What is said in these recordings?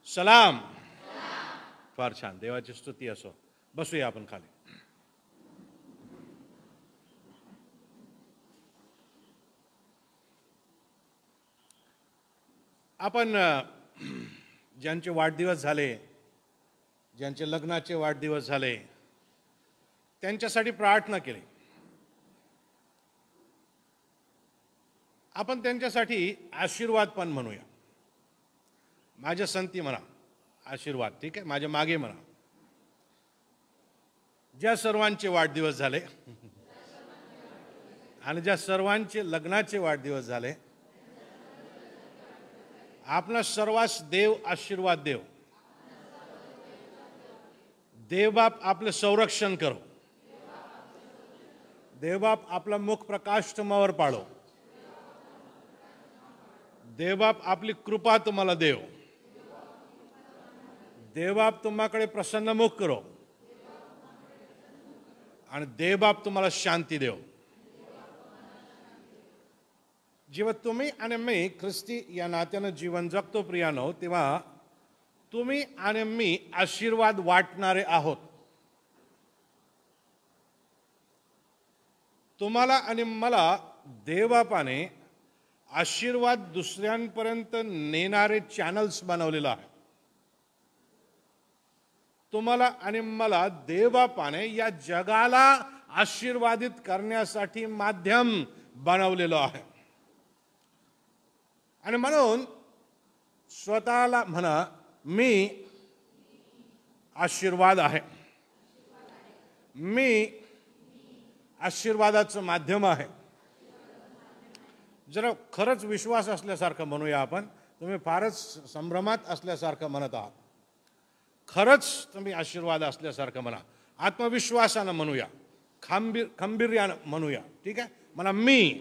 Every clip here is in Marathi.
सलाम. फार छान. देवाची स्तुती असो. बसूया आपण खाली. आपण ज्यांचे वाढदिवस झाले, ज्यांचे लग्नाचे वाढदिवस झाले, त्यांच्यासाठी प्रार्थना केली. आपण त्यांच्यासाठी आशीर्वाद पण म्हणूया. माझ्या संती म्हणा आशीर्वाद, ठीक आहे, माझ्या मागे म्हणा. ज्या सर्वांचे वाढदिवस झाले आणि ज्या सर्वांचे लग्नाचे वाढदिवस झाले, आपणा सर्वांस देव आशीर्वाद देव. देवबाप आपले संरक्षण करो. देवबाप आपला मुख प्रकाश तुम्हावर पाडो. देवबाप आपली कृपा तुम्हाला देव. देवबाप तुम्हाकडे प्रसन्नमुख करो आणि देवबाप तुम्हाला शांती देव. जेव्हा तुम्ही आणि मी ख्रिस्ती या नात्यानं जीवन जगतो प्रियानो, तेव्हा तुम्ही आणि मी आशीर्वाद वाटणारे आहोत. तुम्हाला आणि मला देवबापाने आशीर्वाद दुसऱ्यांपर्यंत नेणारे चॅनल्स बनवलेलं आहे. तुम्हाला आणि मला देवबापाने या जगाला आशीर्वादित करण्यासाठी माध्यम बनवलेलं आहे. आणि म्हणून स्वतःला म्हणा, मी आशीर्वाद आहे. मी आशीर्वादाचं माध्यम आहे. जरा खरंच विश्वास असल्यासारखं म्हणूया आपण. तुम्ही फारच संभ्रमात असल्यासारखं म्हणत आहात. खरंच तुम्ही आशीर्वाद असल्यासारखं म्हणा. आत्मविश्वासानं म्हणूया, खंबीर्यानं म्हणूया, ठीक आहे. म्हणा, मी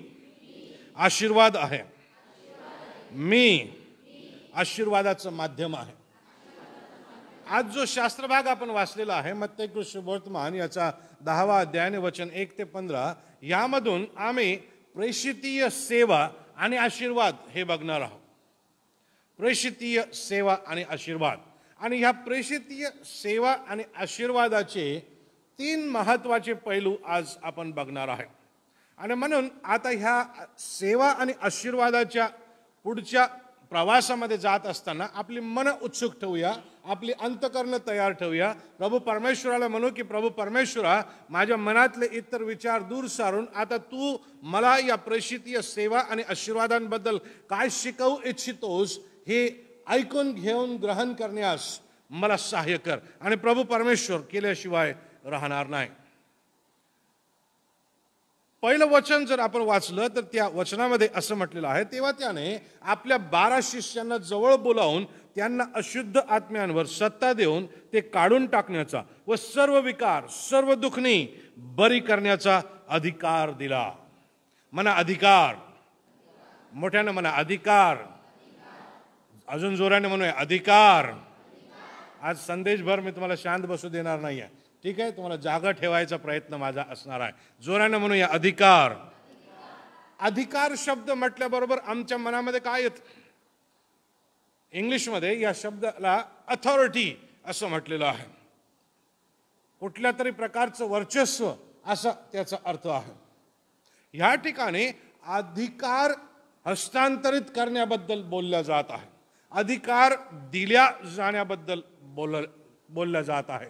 आशीर्वाद आहे. मी आशीर्वादाचं माध्यम आहे. आज जो शास्त्रभाग आपण वाचलेला आहे, मत्ती सुवर्तमान याचा 10वा अध्याय वचन 1 ते 15, यामधून आम्ही प्रेषितीय सेवा आणि आशीर्वाद हे बघणार आहोत. प्रेषितीय सेवा आणि आशीर्वाद. आणि ह्या प्रेषितीय सेवा आणि आशीर्वादाचे 3 महत्त्वाचे पैलू आज आपण बघणार आहे. आणि म्हणून आता ह्या सेवा आणि आशीर्वादाच्या पुढच्या प्रवासामध्ये जात असताना आपली मन उत्सुक ठेवूया, आपली अंतकरण तयार ठेवूया. प्रभू परमेश्वराला म्हणू की प्रभू परमेश्वरा, माझ्या मनातले इतर विचार दूर सारून आता तू मला या प्रेषितीय सेवा आणि आशीर्वादांबद्दल काय शिकवू इच्छितोस हे ऐकून घेऊन ग्रहण करण्यास मला सहाय्य कर. आणि प्रभू परमेश्वर केल्याशिवाय राहणार नाही. पहिलं वचन जर आपण वाचलं तर त्या वचनामध्ये असं म्हटलेलं आहे, तेव्हा त्याने आपल्या 12 शिष्यांना जवळ बोलावून त्यांना अशुद्ध आत्म्यांवर सत्ता देऊन ते काढून टाकण्याचा व सर्व विकार, सर्व दुखणी बरी करण्याचा अधिकार दिला. म्हणा अधिकार. मोठ्यानं म्हणा अधिकार. अजून जोराने म्हणूया अधिकार. आज संदेशभर मी तुम्हाला शांत बसू देणार नाहीये, ठीक आहे. तुम्हाला जागा ठेवायचा प्रयत्न माझा असणार आहे. जोराने म्हणूया अधिकार. अधिकार शब्द म्हटल्याबरोबर आमच्या मनामध्ये काय येतं? इंग्लिशमध्ये या शब्दाला अथॉरिटी असं म्हटलेलं आहे. कुठल्या तरी प्रकारचं वर्चस्व असा त्याचा अर्थ आहे. ह्या ठिकाणी अधिकार हस्तांतरित करण्याबद्दल बोलल्या जात आहे. अधिकार दिल्या जाण्याबद्दल बोलल्या जात आहे.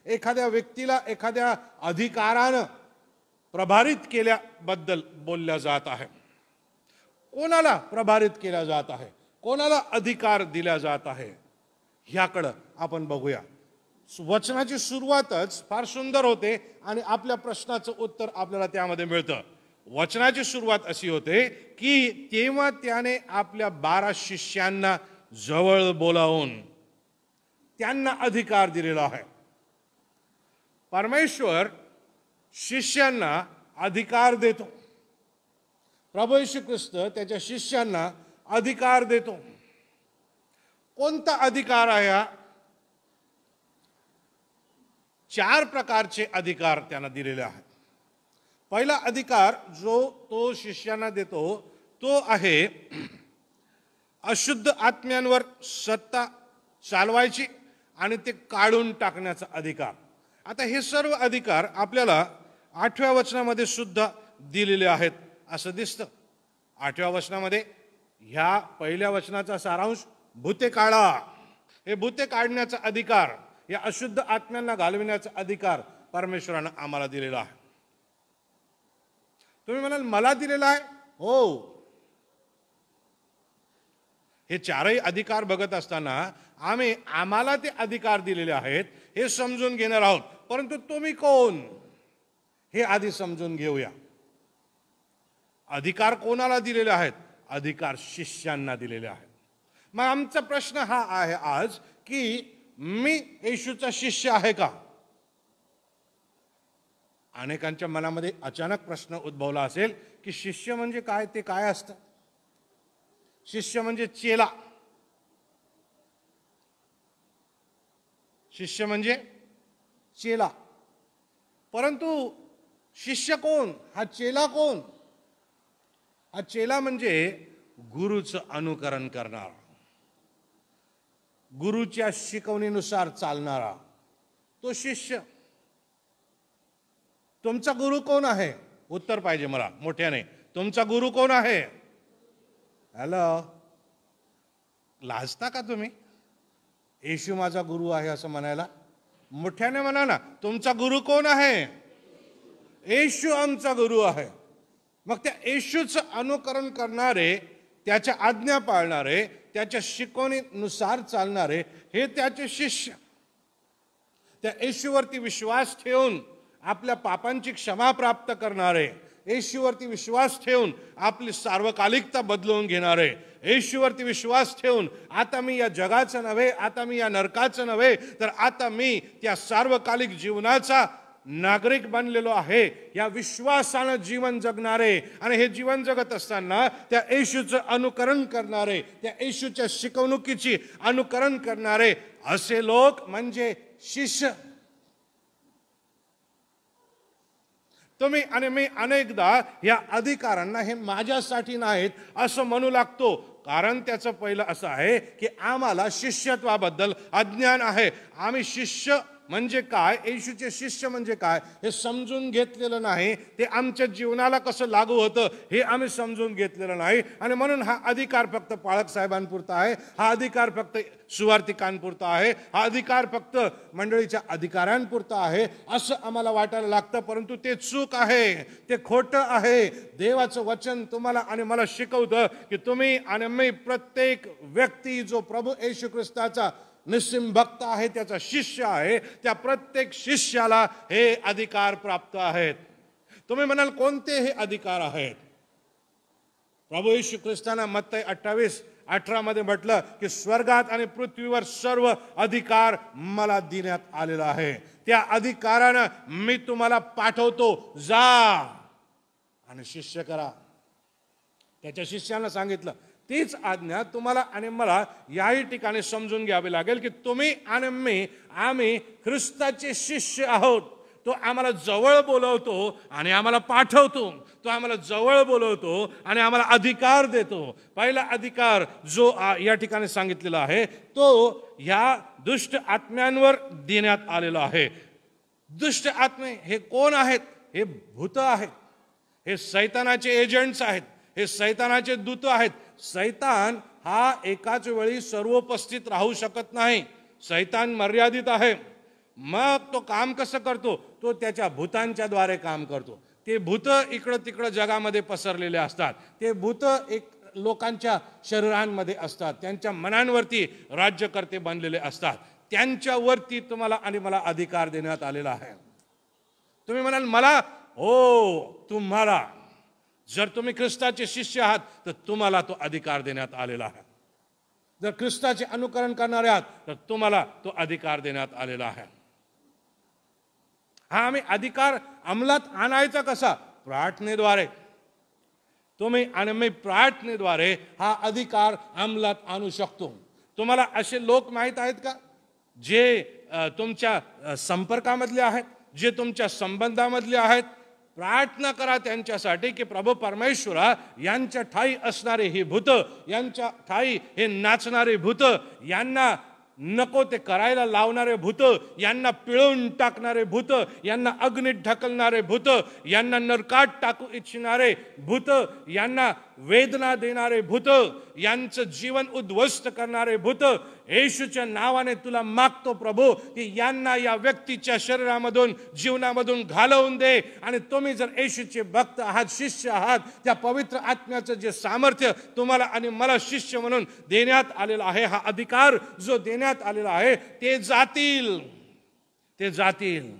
एखाद्या व्यक्तीला एखाद्या अधिकारानं प्रभारित केल्याबद्दल बोलल्या जात आहे. कोणाला प्रभारित केल्या जात आहे, कोणाला अधिकार दिला जात आहे, ह्याकडं आपण बघूया. वचनाची सुरुवातच फार सुंदर होते आणि आपल्या प्रश्नाचं उत्तर आपल्याला त्यामध्ये मिळतं. वचनाची सुरुवात अशी होते की तेव्हा त्याने आपल्या 12 शिष्यांना जवळ बोलावून त्यांना अधिकार दिलेला आहे. परमेश्वर शिष्यांना अधिकार देतो. प्रभू येशू ख्रिस्त त्याच्या शिष्यांना अधिकार देतो. कोणता अधिकार आहे हा? 4 प्रकारचे अधिकार त्यांना दिलेले आहेत. पहिला अधिकार जो तो शिष्यांना देतो तो आहे अशुद्ध आत्म्यांवर सत्ता चालवायची आणि ते काढून टाकण्याचा अधिकार. आता हे सर्व अधिकार आपल्याला 8व्या वचनामध्ये सुद्धा दिलेले आहेत असं दिसतं. 8व्या वचनामध्ये ह्या पहिल्या वचनाचा सारांश भूते काढा, हे भूते काढण्याचा अधिकार, या अशुद्ध आत्म्यांना घालविण्याचा अधिकार परमेश्वरानं आम्हाला दिलेला आहे. तुम्ही म्हणाल मला दिलेला आहे, हो. हे चारही अधिकार बघत असताना आम्हाला ते अधिकार दिलेले आहेत हे समजून घेणार आहोत. परंतु तुम्ही कोण हे आधी समजून घेऊया. अधिकार कोणाला दिलेले आहेत? अधिकार शिष्यांना दिलेले आहेत. मग आमचा प्रश्न हा आहे आज की मी येशूचा शिष्य आहे का? अनेकांच्या मनामध्ये अचानक प्रश्न उद्भवला असेल की शिष्य म्हणजे काय, ते काय असतं? शिष्य म्हणजे चेला. शिष्य म्हणजे चेला. परंतु शिष्य कोण? हा चेला कोण? हा चेला म्हणजे गुरुचं अनुकरण करणारा, गुरुच्या शिकवणीनुसार चालणारा तो शिष्य. तुमचा गुरु कोण आहे? उत्तर पाहिजे मला मोठ्याने. तुमचा गुरु कोण आहे? हॅलो, लाजता का तुम्ही? येशू माझा गुरु आहे असं म्हणायला? मोठ्याने म्हणा ना, तुमचा गुरु कोण आहे? येशू आमचा गुरु आहे. मग त्या येशूचं अनुकरण करणारे, त्याच्या आज्ञा पाळणारे, त्याच्या शिकवणीनुसार चालणारे हे त्याचे शिष्य. त्या येशूवरती विश्वास ठेवून आपल्या पापांची क्षमा प्राप्त करणारे, येशूवरती विश्वास ठेवून आपली सार्वकालिकता बदलवून घेणारे, येशूवरती विश्वास ठेवून आता मी या जगाचं नव्हे, आता मी या नरकाचं नव्हे, तर आता मी त्या सार्वकालिक जीवनाचा नागरिक बनलेलो आहे, या विश्वासानं जीवन जगणारे. आणि हे जीवन जगत असताना त्या येशूचं अनुकरण करणारे, त्या येशूच्या शिकवणुकीची अनुकरण करणारे असे लोक म्हणजे शिष्य. तुम्ही आणि मी अनेकदा या अधिकारांना हे माझ्यासाठी नाहीत असं म्हणू लागतो. कारण त्याचं पहिलं असं आहे की आम्हाला शिष्यत्वाबद्दल अज्ञान आहे. आम्ही शिष्य म्हणजे काय, येशूचे शिष्य म्हणजे काय हे समजून घेतलेलं नाही. ते आमच्या जीवनाला कसं लागू होतं हे आम्ही समजून घेतलेलं नाही. आणि म्हणून हा अधिकार फक्त पाळक साहेबांपुरता आहे, हा अधिकार फक्त सुवार्तिकांपुरता आहे, हा अधिकार फक्त मंडळीच्या अधिकाऱ्यांपुरता आहे असं आम्हाला वाटायला लागतं. परंतु ते चूक आहे, ते खोटं आहे. देवाचं वचन तुम्हाला आणि मला शिकवतं की तुम्ही आणि मी, प्रत्येक व्यक्ती जो प्रभू येशू ख्रिस्ताचा निस्सिम भक्त आहे, त्याचा शिष्य आहे, त्या प्रत्येक शिष्याला हे अधिकार प्राप्त आहेत. तुम्ही म्हणाल कोणते हे अधिकार आहेत? प्रभू येशू ख्रिस्तानं मत्ती 28:18 मध्ये म्हटलं की स्वर्गात आणि पृथ्वीवर सर्व अधिकार मला देण्यात आलेला आहे. त्या अधिकारानं मी तुम्हाला पाठवतो, जा आणि शिष्य करा. त्याच्या शिष्यानं सांगितलं. तीच आज्ञा तुम्हाला आणि मला याही ठिकाणी समजून घ्यावी लागेल की तुम्ही आणि मी, आम्ही ख्रिस्ताचे शिष्य आहोत. तो आम्हाला जवळ बोलवतो आणि आम्हाला पाठवतो. तो आम्हाला जवळ बोलवतो आणि आम्हाला अधिकार देतो. पहिला अधिकार जो या ठिकाणी सांगितलेला आहे तो ह्या दुष्ट आत्म्यांवर देण्यात आलेला आहे. दुष्ट आत्मे हे कोण आहेत? हे भूत आहेत, हे सैतानाचे एजंट्स आहेत, हे सैतानाचे दूत आहेत. सैतान हा एकाच वेळी सर्वोपस्थित राहू शकत नाही. सैतान मर्यादित आहे. मग तो काम कसं करतो? तो त्याच्या भूतांच्या द्वारे काम करतो. ते भूत इकडं तिकडं जगामध्ये पसरलेले असतात. ते भूत लोकांच्या शरीरांमध्ये असतात, त्यांच्या मनांवरती राज्यकर्ते बनलेले असतात. त्यांच्यावरती तुम्हाला आणि मला अधिकार देण्यात आलेला आहे. तुम्ही म्हणाल मला, हो तुम्हाला, जर तुम्ही ख्रिस्ताचे शिष्य आहात तर तुम्हाला तो अधिकार देण्यात आलेला आहे. जर ख्रिस्ताचे अनुकरण करणारे आहात तर तुम्हाला तो अधिकार देण्यात आलेला आहे. हा आम्ही अधिकार अंमलात आणायचा कसा? प्रार्थनेद्वारे. तुम्ही आणि मी प्रार्थनेद्वारे हा अधिकार अंमलात आणू शकतो. तुम्हाला असे लोक माहीत आहेत का जे तुमच्या संपर्कामधले आहेत, जे तुमच्या संबंधामधले आहेत? प्रार्थना करा त्यांच्यासाठी की प्रभू परमेश्वरा, यांच्या ठाई असणारे हे भूत, यांच्या ठाई हे नाचणारे भूत, यांना नको ते करायला लावणारे भूत, यांना पिळून टाकणारे भूत, यांना अग्नीत ढकलणारे भूत, यांना नरकात टाकू इच्छिणारे भूत, यांना वेदना देणारे भूत, यांचं जीवन उद्ध्वस्त करणारे भूत, येशूच्या नावाने तुला मागतो प्रभू की यांना या व्यक्तीच्या शरीरामधून जीवनामधून घालवून दे. आणि तुम्ही जर येशूचे भक्त आहात, शिष्य आहात, त्या पवित्र आत्म्याचं जे सामर्थ्य तुम्हाला आणि मला शिष्य म्हणून देण्यात आलेला आहे, हा अधिकार जो देण्यात आलेला आहे, ते जातील, ते जातील.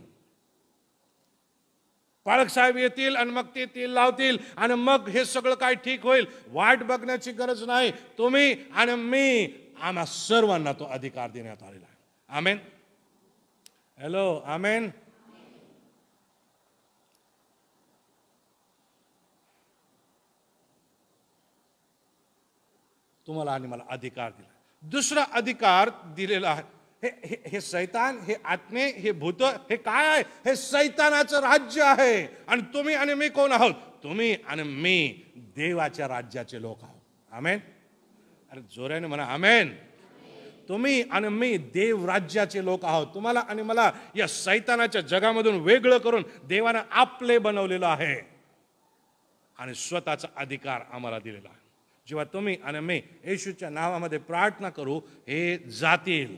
पाळक साहेब येतील आणि मग ते तेल लावतील आणि मग हे सगळं काय ठीक होईल. वाट बघण्याची गरज नाही. तुम्ही आणि मी, आम्हा सर्वांना तो अधिकार देण्यात आलेला आहे. आमेन. हॅलो, आमेन. तुम्हाला आणि मला अधिकार दिला. दुसरा अधिकार दिलेला आहे. हे सैतान, हे आत्मे, हे भूत, हे काय आहे? हे सैतानाचं राज्य आहे. आणि तुम्ही आणि मी कोण आहोत? तुम्ही आणि मी देवाच्या राज्याचे लोक आहोत. आमेन. अरे जोराने म्हणा आमेन. तुम्ही आणि मी देव राज्याचे लोक आहोत. तुम्हाला आणि मला या सैतानाच्या जगामधून वेगळं करून देवानं आपले बनवलेलं आहे आणि स्वतःचा अधिकार आम्हाला दिलेला आहे. जेव्हा तुम्ही आणि मी येशूच्या नावामध्ये प्रार्थना करू, हे जातील,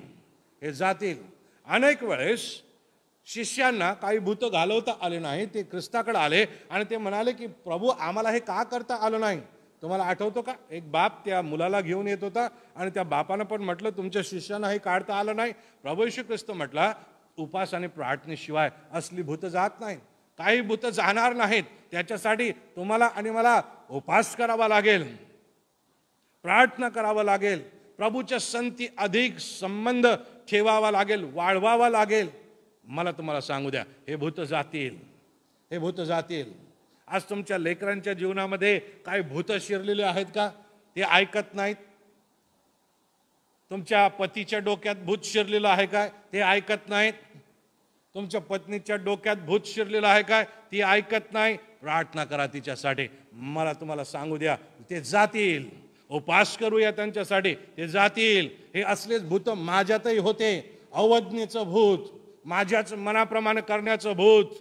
हे जातील. अनेक वेळेस शिष्यांना काही भूत घालवता आले नाही. ते ख्रिस्ताकडे आले आणि ते म्हणाले की प्रभू, आम्हाला हे का करता आलं नाही? तुम्हाला आठवतो का? एक बाप त्या मुलाला घेऊन येत होता आणि त्या बापानं पण म्हटलं, तुमच्या शिष्यांना हे काढता आलं नाही. प्रभू येशू ख्रिस्त म्हटला, उपास आणि प्रार्थनेशिवाय असली भूत जात नाहीत. काही भूत जाणार नाहीत. त्याच्यासाठी तुम्हाला आणि मला उपास करावा लागेल, प्रार्थना करावा लागेल, प्रभूच्या संती अधिक संबंध ठेवावा लागेल, वाढवावा लागेल. मला तुम्हाला सांगू द्या, हे भूत जातील, हे भूत जातील. आज तुमच्या लेकरांच्या जीवनामध्ये काही भूत शिरलेले आहेत का? ते ऐकत नाहीत. तुमच्या पतीच्या डोक्यात भूत शिरलेलं आहे काय? ते ऐकत नाहीत. तुमच्या पत्नीच्या डोक्यात भूत शिरलेलं आहे काय? ती ऐकत नाही. प्रार्थना करा तिच्यासाठी. मला तुम्हाला सांगू द्या, ते जातील. उपास करूया त्यांच्यासाठी, ते जातील. हे असलेच भूत माझ्यातही होते. अवज्ञेचं भूत, माझ्याच मनाप्रमाणे करण्याचं भूत,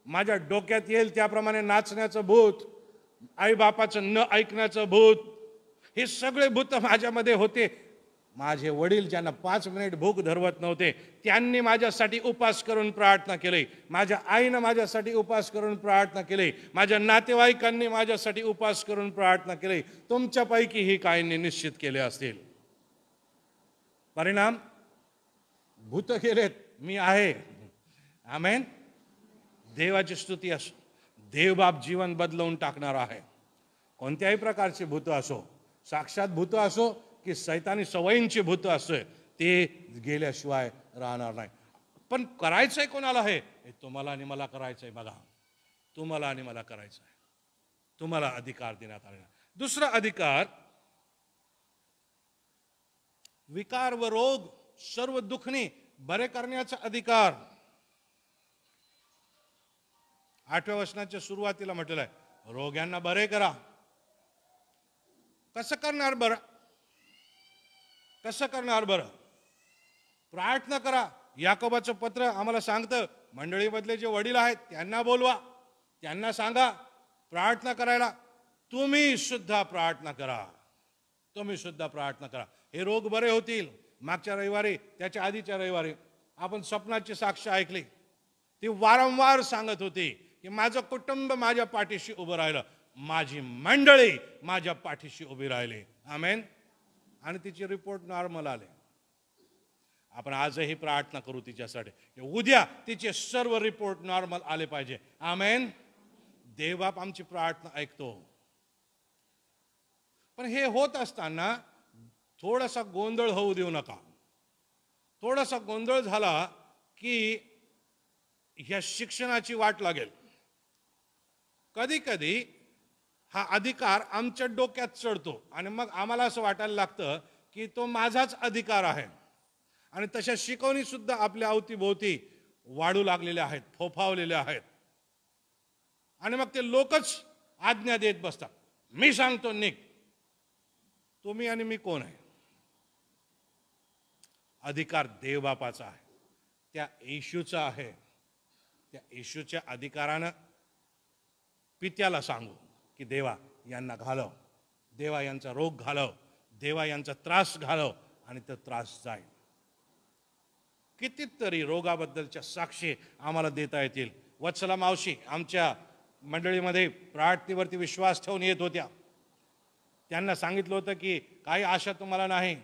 माझ्या डोक्यात येईल त्याप्रमाणे नाचण्याचं भूत, आईबापाचं न ऐकण्याचं भूत, हे सगळे भूत माझ्यामध्ये होते. माझे वडील ज्यांना 5 मिनिट भूक धरवत नव्हते, त्यांनी माझ्यासाठी उपास करून प्रार्थना केली. माझ्या आईनं माझ्यासाठी उपास करून प्रार्थना केली. माझ्या नातेवाईकांनी माझ्यासाठी उपास करून प्रार्थना केली. तुमच्यापैकीही काहींनी निश्चित केले असतील. परिणाम, भूत गेलेत, मी आहे. आमेन. देवाची स्तुती असो. देवबाप जीवन बदलवून टाकणार आहे. कोणत्याही प्रकारचे भूत असो, साक्षात भूत असो की सैतानी सवयींची भूत असो, ते गेल्याशिवाय राहणार नाही. पण करायचंय कोणाला? हे तुम्हाला आणि मला करायचंय. बघा, तुम्हाला आणि मला करायचंय. तुम्हाला अधिकार देण्यात आलेला. दुसरा अधिकार, विकार व रोग सर्व दुखणी बरे करण्याचा अधिकार. 8व्या वचनाच्या सुरुवातीला म्हटलेलं आहे, रोग्यांना बरे करा. कसं करणार बरं? कसं करणार बरं? प्रार्थना करा. याकोबाचं पत्र आम्हाला सांगतं, मंडळीमधले जे वडील आहेत त्यांना बोलवा, त्यांना सांगा प्रार्थना करायला. तुम्ही सुद्धा प्रार्थना करा. तुम्ही सुद्धा प्रार्थना करा. हे रोग बरे होतील. मागच्या रविवारी, त्याच्या आधीच्या रविवारी आपण स्वप्नाची साक्ष ऐकली. ती वारंवार सांगत होती की माझं कुटुंब माझ्या पाठीशी उभं राहिलं, माझी मंडळी माझ्या पाठीशी उभी राहिली. आमेन. आणि तिचे रिपोर्ट नॉर्मल आले. आपण आजही प्रार्थना करू तिच्यासाठी. उद्या तिचे सर्व रिपोर्ट नॉर्मल आले पाहिजे. आमेन. देवबाप आमची प्रार्थना ऐकतो. पण हे होत असताना थोडासा गोंधळ होऊ देऊ नका. थोडासा गोंधळ झाला की ह्या शिक्षणाची वाट लागेल. कधी कधी हा अधिकार आमच्या डोक्यात चढतो आणि मग आम्हाला असं वाटायला लागतं की तो माझाच अधिकार आहे. आणि तशा शिकवणी सुद्धा आपल्या अवतीभोवती वाढू लागलेल्या आहेत, फोफावलेल्या आहेत. आणि मग ते लोकच आज्ञा देत बसतात. मी सांगतो निघ. तुम्ही आणि मी कोण आहे? अधिकार देवबापाचा आहे, त्या येशूचा आहे. त्या येशूच्या अधिकारानं पित्याला सांगू की देवा यांना घालव, देवा यांचा रोग घालव, देवा यांचा त्रास घालव, आणि तो त्रास जाईल. कितीतरी रोगाबद्दलच्या साक्षी आम्हाला देता येतील. वत्सला मावशी आमच्या मंडळीमध्ये प्रार्थनेवरती विश्वास ठेवून येत होत्या. त्यांना सांगितलं होतं की काही आशा तुम्हाला नाही,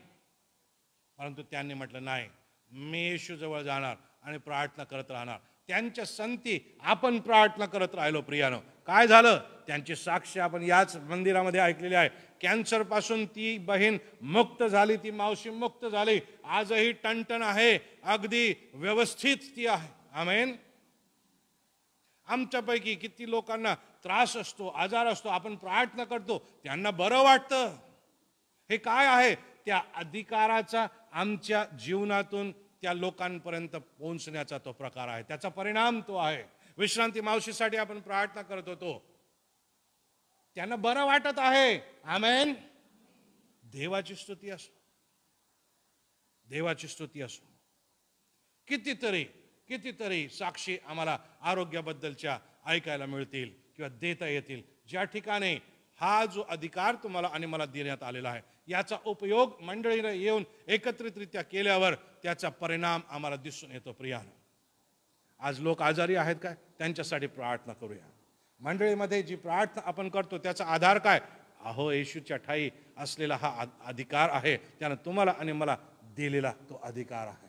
परंतु त्यांनी म्हटलं नाही, मी येशूजवळ जाणार आणि प्रार्थना करत राहणार. त्यांच्या संती आपण प्रार्थना करत राहिलो. प्रियानो, काय झालं? त्यांची साक्ष आपण याच मंदिरामध्ये ऐकलेली आहे. कॅन्सरपासून ती बहीण मुक्त झाली, ती मावशी मुक्त झाली. आजही टणटण आहे, अगदी व्यवस्थित ती आहे. आमेन. आमच्यापैकी किती लोकांना त्रास असतो, आजार असतो, आपण प्रार्थना करतो, त्यांना बरं वाटतं. हे काय आहे? त्या अधिकाराचा आमच्या जीवनातून त्या लोकांपर्यंत पोहोचण्याचा तो प्रकार आहे, त्याचा परिणाम तो आहे. विश्रांती मावशीसाठी आपण प्रार्थना करत होतो, त्यांना बरं वाटत आहे. आमेन. देवाची स्तुती असो, देवाची स्तुती असो. कितीतरी साक्षी आम्हाला आरोग्याबद्दलच्या ऐकायला मिळतील किंवा देता येतील, ज्या ठिकाणी हा जो अधिकार तुम्हाला आणि मला देण्यात आलेला आहे, याचा उपयोग मंडळीने येऊन एकत्रितरित्या केल्यावर त्याचा परिणाम आम्हाला दिसून येतो. प्रियानो, आज लोक आजारी आहेत काय? त्यांच्यासाठी प्रार्थना करूया. मंडळीमध्ये जी प्रार्थना आपण करतो त्याचा आधार काय? अहो, येशूच्या ठाई असलेला हा अधिकार आहे, त्यानं तुम्हाला आणि मला दिलेला तो अधिकार आहे.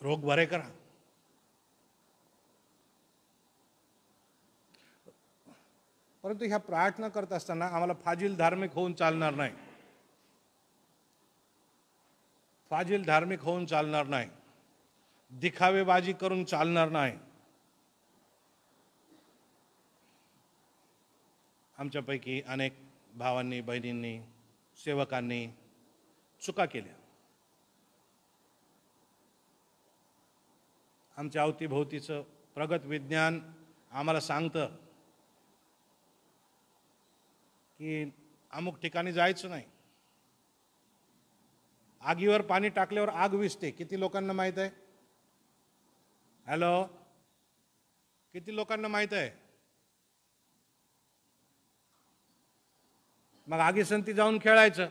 रोग बरे करा. परंतु ह्या प्रार्थना करत असताना आम्हाला फाजील धार्मिक होऊन चालणार नाही. फाजील धार्मिक होऊन चालणार नाही. दिखावेबाजी करून चालणार नाही. आमच्यापैकी अनेक भावांनी, बहिणींनी, सेवकांनी चुका केल्या. आमच्या अवतीभोवतीचं प्रगत विज्ञान आम्हाला सांगतं की अमुक ठिकाणी जायचं नाही. आगीवर पाणी टाकल्यावर आग विझते. किती लोकांना माहित आहे? हॅलो, किती लोकांना माहित आहे? मग आगीसंती जाऊन खेळायचं,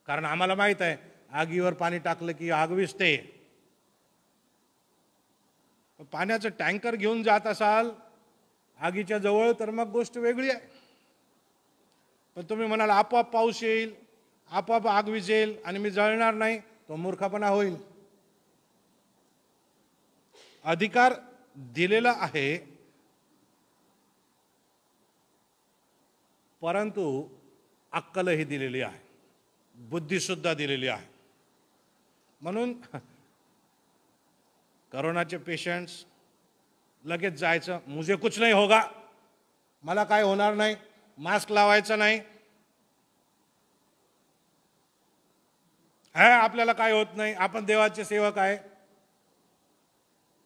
कारण आम्हाला माहित आहे आगीवर पाणी टाकलं की आग विझते. पाण्याचं टँकर घेऊन जात असाल आगीच्या जवळ तर मग गोष्ट वेगळी आहे. पण तुम्ही म्हणाल आपोआप पाऊस येईल, आपोआप आग विझेल आणि मी जळणार नाही, तो मूर्खपणा होईल. अधिकार दिलेला आहे, परंतु अक्कलही दिलेली आहे, बुद्धी सुद्धा दिलेली आहे. म्हणून कोरोनाचे पेशंट्स लगेच जायचं, मुझे कुछ नहीं होगा, मला काय होणार नाही, मास्क लावायचा नाही, है आपल्याला काय होत नाही, आपण देवाचे सेवक आहे.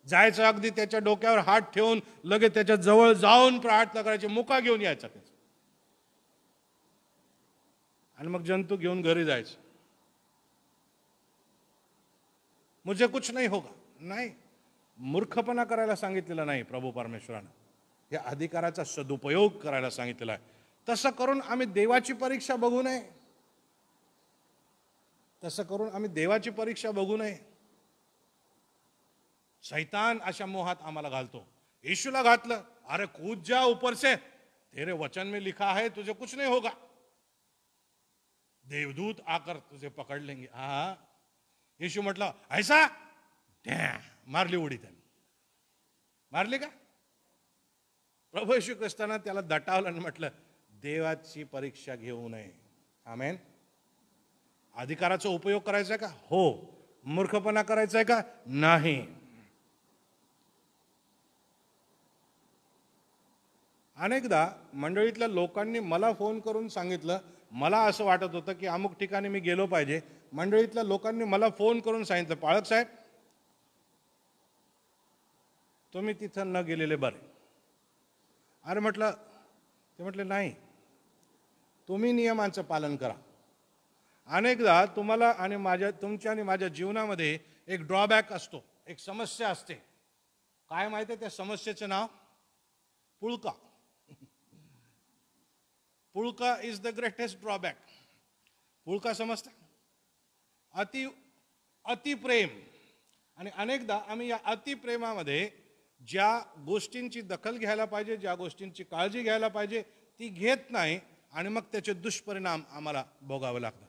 जायचं, अगदी त्याच्या डोक्यावर हात ठेवून लगेच त्याच्या जवळ जाऊन प्रार्थना करायची, मुका घेऊन यायचा त्याचा, आणि मग जंतू घेऊन घरी जायचं. मुझे कुछ नहीं होगा नाही, मूर्खपणा करायला सांगितलेला नाही प्रभू परमेश्वरानं. या अधिकाराचा सदुपयोग करायला सांगितलेला आहे. तसं करून आम्ही देवाची परीक्षा बघू नये. तसं करून आम्ही देवाची परीक्षा बघू नये. शैतान अशा मोहात आम्हाला घालतो. येशूला घातलं, अरे कूद जा ऊपर से, तेरे वचन में लिखा है तुझे कुछ नहीं होगा, देवदूत आकर तुझे पकड़ लेंगे. हा, येशू म्हटलं ऐसा, मारली उडी. त्यांनी मारली का? प्रभू येशू ख्रिस्तानं त्याला दटावलं आणि म्हटलं देवाची परीक्षा घेऊ नये. आमेन. अधिकाराचा उपयोग करायचा आहे का? हो. मूर्खपणा करायचा आहे का? नाही. अनेकदा मंडळीतल्या लोकांनी मला फोन करून सांगितलं, मला असं वाटत होतं की अमुक ठिकाणी मी गेलो पाहिजे. मंडळीतल्या लोकांनी मला फोन करून सांगितलं, पाळक साहेब तुम्ही तिथं न गेलेले बरे. अरे म्हटलं, ते म्हटले नाही, तुम्ही नियमांचं पालन करा. अनेकदा तुम्हाला आणि तुमच्या आणि माझ्या जीवनामध्ये एक ड्रॉबॅक असतो, एक समस्या असते. काय माहिती आहे त्या समस्येचं नाव? पुळका. पुळका इज द ग्रेटेस्ट ड्रॉबॅक. पुळका समजता? अतिप्रेम. आणि अनेकदा आम्ही या अतिप्रेमामध्ये ज्या गोष्टींची दखल घ्यायला पाहिजे, ज्या गोष्टींची काळजी घ्यायला पाहिजे, ती घेत नाही आणि मग त्याचे दुष्परिणाम आम्हाला भोगावे लागतात.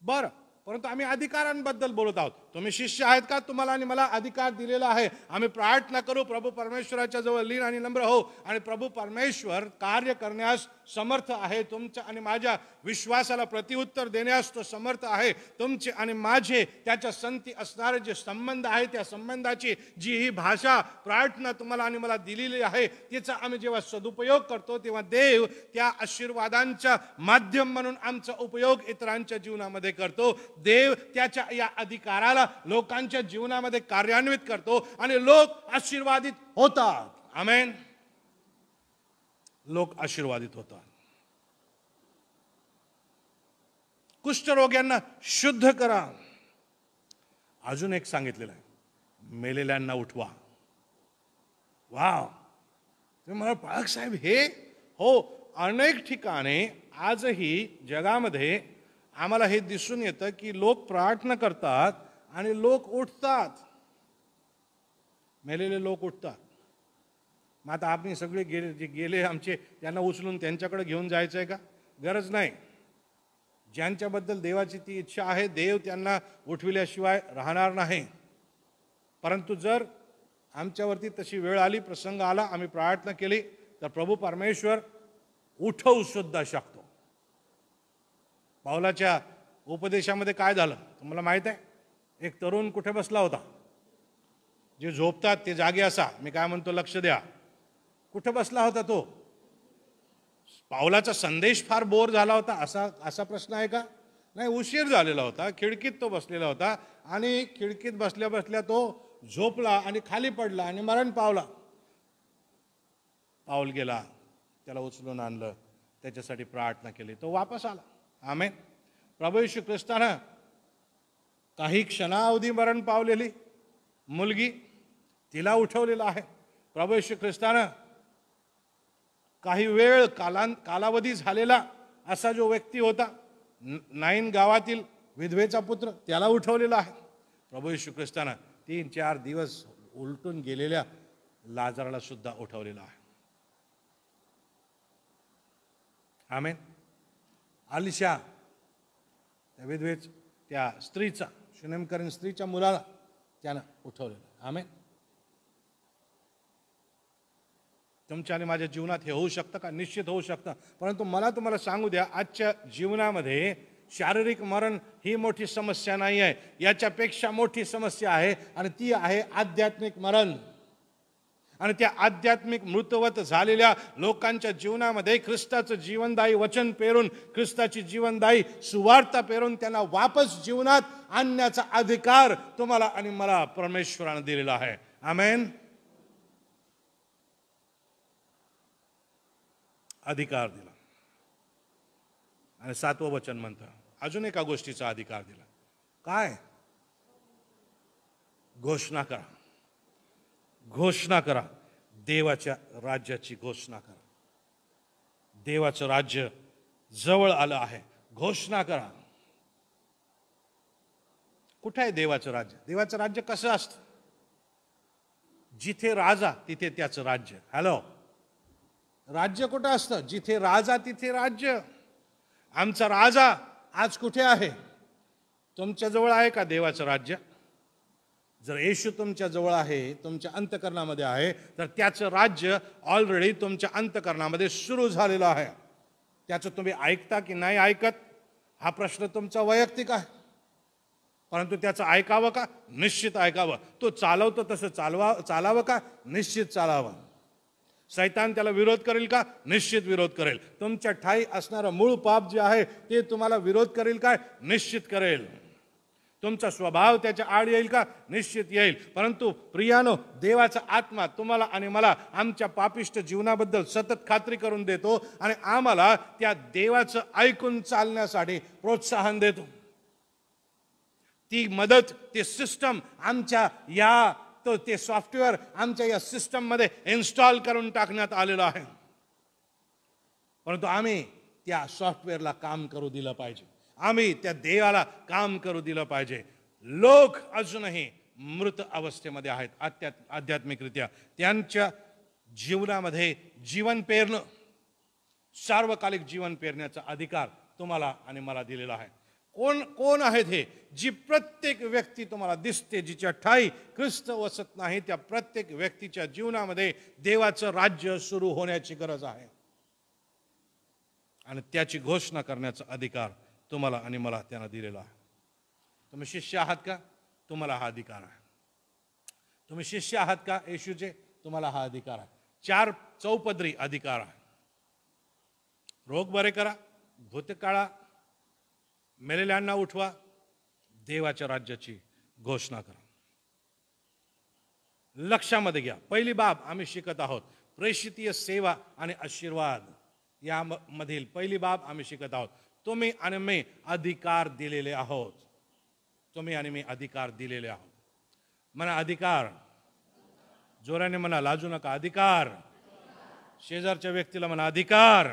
बरं, परंतु आम्ही अधिकारांबद्दल बोलत आहोत. तुम्ही शिष्य आहेत का? तुम्हाला आणि मला अधिकार दिलेला आहे. आम्ही प्रार्थना करू, प्रभू परमेश्वराच्या जवळ लीन आणि नम्र हो, आणि प्रभू परमेश्वर कार्य करण्यास समर्थ आहे. तुमच्या आणि माझ्या विश्वासाला प्रत्युत्तर देण्यास तो समर्थ आहे. तुमचे आणि माझे त्याच्या संती असणारे जे संबंध आहे, त्या संबंधाची जी ही भाषा प्रार्थना तुम्हाला आणि मला दिलेली आहे, तिचा आम्ही जेव्हा सदुपयोग करतो, तेव्हा देव त्या आशीर्वादांचा माध्यम म्हणून आमचा उपयोग इतरांच्या जीवनामध्ये करतो. देव त्याच्या या अधिकाराला लोकांच्या जीवनामध्ये कार्यान्वित करतो आणि लोक आशीर्वादित होतात. आमेन. लोक आशीर्वादित होतात. कुष्ठरोग्यांना शुद्ध करा. अजून एक सांगितलेलं आहे, मेलेल्यांना उठवा. वाव, तुम्ही मला पाळक साहेब हे हो, अनेक ठिकाणी आजही जगामध्ये आम्हाला हे दिसून येतं की लोक प्रार्थना करतात आणि लोक उठतात. मेलेले लोक उठतात. मग आता आपण सगळे गेले आमचे, त्यांना उचलून त्यांच्याकडे घेऊन जायचं आहे का? गरज नाही. ज्यांच्याबद्दल देवाची ती इच्छा आहे, देव त्यांना उठविल्याशिवाय राहणार नाही. परंतु जर आमच्यावरती तशी वेळ आली, प्रसंग आला, आम्ही प्रार्थना केली, तर प्रभू परमेश्वर उठवू सुद्धा शकतो. पावलाच्या उपदेशामध्ये काय झालं तुम्हाला माहित आहे? एक तरुण कुठे बसला होता? जे झोपतात ते जागे असा. मी काय म्हणतो लक्ष द्या. कुठे बसला होता तो? पावलाचा संदेश फार बोर झाला होता असा प्रश्न आहे का? नाही, उशीर झालेला होता. खिडकीत तो बसलेला होता आणि खिडकीत बसल्या बसल्या तो झोपला आणि खाली पडला आणि मरण पावला. पाऊल गेला, त्याला उचलून आणलं, त्याच्यासाठी प्रार्थना केली, तो वापस आला. आमेन. प्रभू येशू ख्रिस्तानं काही क्षणावधी मरण पावलेली मुलगी, तिला उठवलेलं आहे. प्रभू येशू ख्रिस्तानं काही वेळ कालावधी झालेला असा जो व्यक्ती होता, नाईन गावातील विधवेचा पुत्र, त्याला उठवलेला आहे. प्रभू येशू ख्रिस्तानं 3-4 दिवस उलटून गेलेल्या लाजाराला सुद्धा उठवलेला आहे. आमेन. अलिशा, त्या विधवेच त्या स्त्रीचा, शुनेमकरीन स्त्रीच्या मुलाला त्यानं उठवलेलं. आमेन. तुमच्या आणि माझ्या जीवनात हे होऊ शकतं का? निश्चित होऊ शकतं. परंतु मला तुम्हाला सांगू द्या, आजच्या जीवनामध्ये शारीरिक मरण ही मोठी समस्या नाही आहे. याच्यापेक्षा मोठी समस्या आहे आणि ती आहे आध्यात्मिक मरण. आणि त्या आध्यात्मिक मृतवत झालेल्या लोकांच्या जीवनामध्ये ख्रिस्ताचं जीवनदायी वचन पेरून, ख्रिस्ताची जीवनदायी सुवार्ता पेरून त्यांना वापस जीवनात आणण्याचा अधिकार तुम्हाला आणि मला परमेश्वराने दिलेला आहे. आमेन. अधिकार दिला. आणि 7वं वचन म्हणतं अजून एका गोष्टीचा अधिकार दिला. काय? घोषणा करा. घोषणा करा. देवाच्या राज्याची घोषणा करा. देवाचं राज्य जवळ आलं आहे. घोषणा करा. कुठे आहे देवाचं राज्य? देवाचं राज्य कसं असतं? जिथे राजा तिथे त्याचं राज्य. हॅलो, राज्य कुठं असतं? जिथे राजा तिथे राज्य. आमचा राजा आज कुठे आहे? तुमच्या जवळ आहे का देवाचं राज्य? जर येशू तुमच्या जवळ आहे, तुमच्या अंतःकरणामध्ये आहे, तर त्याचं राज्य ऑलरेडी तुमच्या अंतःकरणामध्ये सुरू झालेलं आहे. त्याचं तुम्ही ऐकता की नाही ऐकत हा प्रश्न तुमचा वैयक्तिक आहे. परंतु त्याचं ऐकावं का? निश्चित ऐकावं. तो चालवतो तसं चालावं का? निश्चित चालावं. शैतान त्याला विरोध करेल का? निश्चित विरोध करेल. तुमच्या ठाई असणारं मूळ पाप जे आहे ते तुम्हाला विरोध करेल काय? निश्चित करेल. तुमचा स्वभाव त्याच्या आड येईल का? निश्चित येईल. परंतु प्रियानो, देवाचा आत्मा तुम्हाला आणि मला आमच्या पापिष्ट जीवनाबद्दल सतत खात्री करून देतो आणि आम्हाला त्या देवाचं ऐकून चालण्यासाठी प्रोत्साहन देतो. ती मदत, ते सिस्टम आमच्या या ते सॉफ्टवेअर आमच्या या सिस्टममध्ये इन्स्टॉल करून टाकण्यात आलेलं आहे. परंतु आम्ही त्या सॉफ्टवेअरला काम करू दिलं पाहिजे. आम्ही त्या देवाला काम करू दिलं पाहिजे. लोक अजूनही मृत अवस्थेमध्ये आहेत आध्यात्मिकरित्या. त्यांच्या जीवनामध्ये जीवन पेरणं, सार्वकालिक जीवन पेरण्याचा अधिकार तुम्हाला आणि मला दिलेला आहे. कोण आहेत हे? जी प्रत्येक व्यक्ती तुम्हाला दिसते, जिच्या ठाई ख्रिस्त वसत नाही, त्या प्रत्येक व्यक्तीच्या जीवनामध्ये देवाचं राज्य सुरू होण्याची गरज आहे आणि त्याची घोषणा करण्याचा अधिकार तुम्हाला आणि मला त्यानं दिलेला आहे. तुम्ही शिष्य आहात का? तुम्हाला हा अधिकार आहे. तुम्ही शिष्य आहात का येशूचे? तुम्हाला हा अधिकार आहे. 4 चौपदरी अधिकार आहे. रोग बरे करा, भूत काढा, मेलेल्यांना उठवा, देवाच्या राज्याची घोषणा करा. लक्षामध्ये घ्या, पहिली बाब आम्ही शिकत आहोत, प्रेषितीय सेवा आणि आशीर्वाद. या मधील पहिली बाब आम्ही शिकत आहोत. तुम्ही आणि मी अधिकार दिलेले आहोत. तुम्ही आणि मी अधिकार दिलेले आहोत. म्हणा अधिकार. जोराने म्हणा, लाजू नका. अधिकार. शेजारच्या व्यक्तीला म्हणा अधिकार.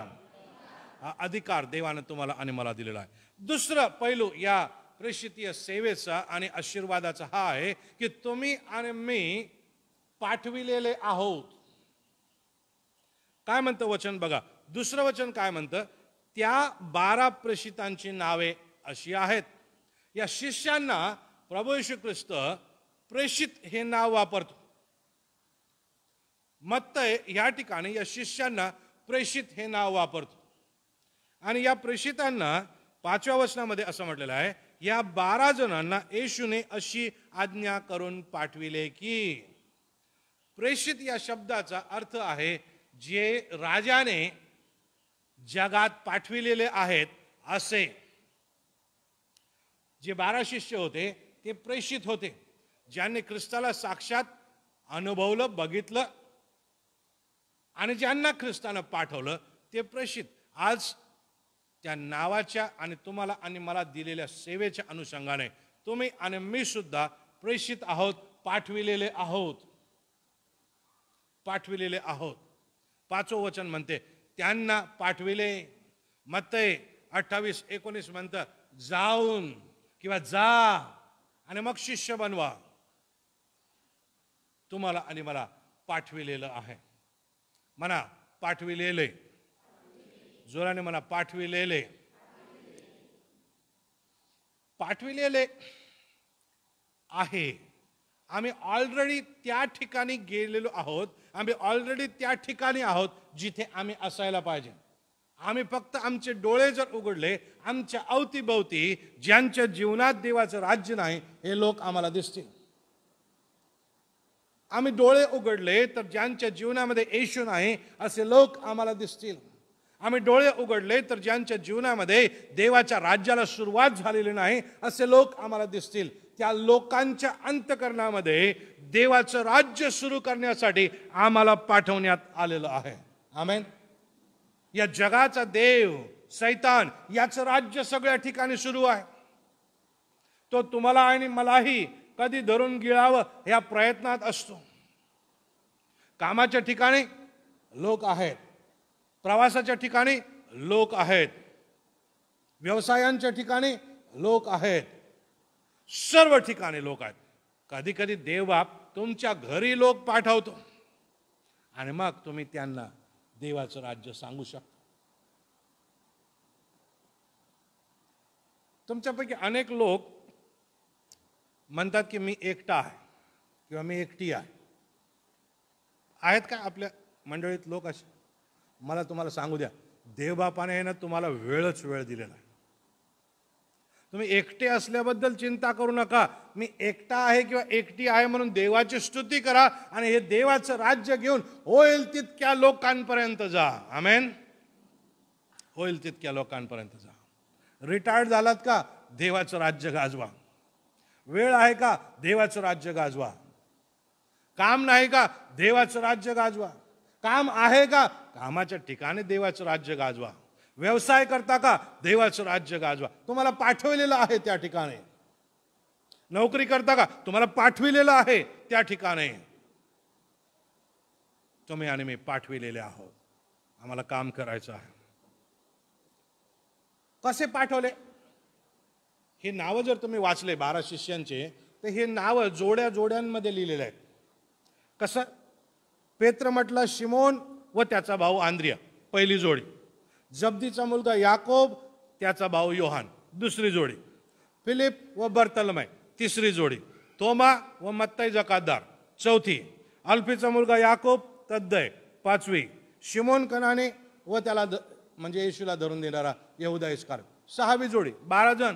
हा अधिकार देवाने तुम्हाला आणि मला दिलेला आहे. दुसरं पैलू या प्रेषितीय सेवेचा आणि आशीर्वादाचा हा आहे की तुम्ही आणि मी पाठविलेले आहोत. काय म्हणतं वचन बघा. दुसरं वचन काय म्हणतं? त्या 12 प्रेषितांची नावे अशी आहेत. या शिष्यांना प्रभू येशू ख्रिस्त प्रेषित हे नाव वापरतो. मत्तय या ठिकाणी या शिष्यांना प्रेषित हे नाव वापरतो आणि या प्रेषितांना 5व्या वचनामध्ये असं म्हटलेलं आहे, या 12 जणांना येशूने अशी आज्ञा करून पाठविले की. प्रेषित या शब्दाचा अर्थ आहे जे राजाने जगात पाठविलेले आहेत असे. जे 12 शिष्य होते ते प्रेषित होते, ज्यांनी ख्रिस्ताला साक्षात अनुभवलं, बघितलं आणि ज्यांना ख्रिस्तानं पाठवलं ते प्रेषित. आज त्या नावाच्या आणि तुम्हाला आणि मला दिलेल्या सेवेच्या अनुषंगाने तुम्ही आणि मी सुद्धा प्रेषित आहोत, पाठविलेले आहोत. पाठविलेले आहोत. 5वं वचन म्हणते त्यांना पाठविले. मत्तय 28:19 म्हणतं जाऊन किंवा जा आणि मग शिष्य बनवा. तुम्हाला आणि मला पाठविलेलं आहे. म्हणा पाठविलेले. जोराने म्हणा पाठविलेले. पाठविलेले आहे. आम्ही ऑलरेडी त्या ठिकाणी गेलेलो आहोत. आम्ही ऑलरेडी त्या ठिकाणी आहोत जिथे आम्ही असायला पाहिजे. आम्ही फक्त आमचे डोळे जर उघडले, आमच्या अवतीभवती ज्यांच्या जीवनात देवाचं राज्य नाही हे लोक आम्हाला दिसतील. आम्ही डोळे उघडले तर ज्यांच्या जीवनामध्ये येशू नाही असे लोक आम्हाला दिसतील. आम्ही डोळे उघडले तर ज्यांच्या जीवनामध्ये देवाच्या राज्याला सुरुवात झालेली नाही असे लोक आम्हाला दिसतील. त्या लोकांच्या अंतःकरणामध्ये देवाचं राज्य सुरू करण्यासाठी आम्हाला पाठवण्यात आलेलं आहे. आमेन. या जगाचा देव सैतान याचं राज्य सगळ्या ठिकाणी सुरू आहे. तो तुम्हाला आणि मलाही कधी धरून गिळावं या प्रयत्नात असतो. कामाच्या ठिकाणी लोक आहेत, प्रवासाच्या ठिकाणी लोक आहेत, व्यवसायांच्या ठिकाणी लोक आहेत, सर्व ठिकाणी लोक आहेत. कधी कधी देवबाप तुमच्या घरी लोक पाठवतो आणि मग तुम्ही त्यांना देवाचं राज्य सांगू शकता. तुमच्यापैकी अनेक लोक म्हणतात की मी एकटा आहे किंवा मी एकटी आहे. आहेत का आपल्या मंडळीत लोक असे? मला तुम्हाला सांगू द्या, देवबापाने ना तुम्हाला वेळच वेळ दिलेला आहे. तुम्ही एकटे असल्याबद्दल चिंता करू नका. मी एकटा आहे किंवा एकटी आहे म्हणून देवाची स्तुती करा आणि हे देवाचं राज्य घेऊन होईल तितक्या लोकांपर्यंत जा. आमेन. होईल तितक्या लोकांपर्यंत जा. रिटायर्ड झालात का? देवाचं राज्य गाजवा. वेळ आहे का? देवाचं राज्य गाजवा. काम नाही का? देवाचं राज्य गाजवा. काम आहे का? कामाच्या ठिकाणी देवाचं राज्य गाजवा. व्यवसाय करता का? देवाचं राज्य गाजवा. तुम्हाला पाठवलेलं आहे त्या ठिकाणी. नोकरी करता का? तुम्हाला पाठविलेलं आहे त्या ठिकाणी. तुम्ही आणि मी पाठविलेले आहोत. आम्हाला काम करायचं आहे. कसे पाठवले? हे नावं जर तुम्ही वाचले 12 शिष्यांचे, तर हे नावं जोड्या जोड्यांमध्ये लिहिलेले आहेत. कसं? पेत्र म्हटलं शिमोन व त्याचा भाऊ आंद्रिया, पहिली जोडी. जब्दीचा मुलगा याकोब, त्याचा भाऊ योहान, दुसरी जोडी. फिलिप व बर्तलमै, तिसरी जोडी. तोमा व मत्तई जकातदार, चौथी. अल्फीचा मुलगा याकोब, तद्दय, पाचवी. शिमोन कनाने व त्याला म्हणजे येशूला धरून देणारा यहुदा इस्कार, सहावी जोडी. 12 जण.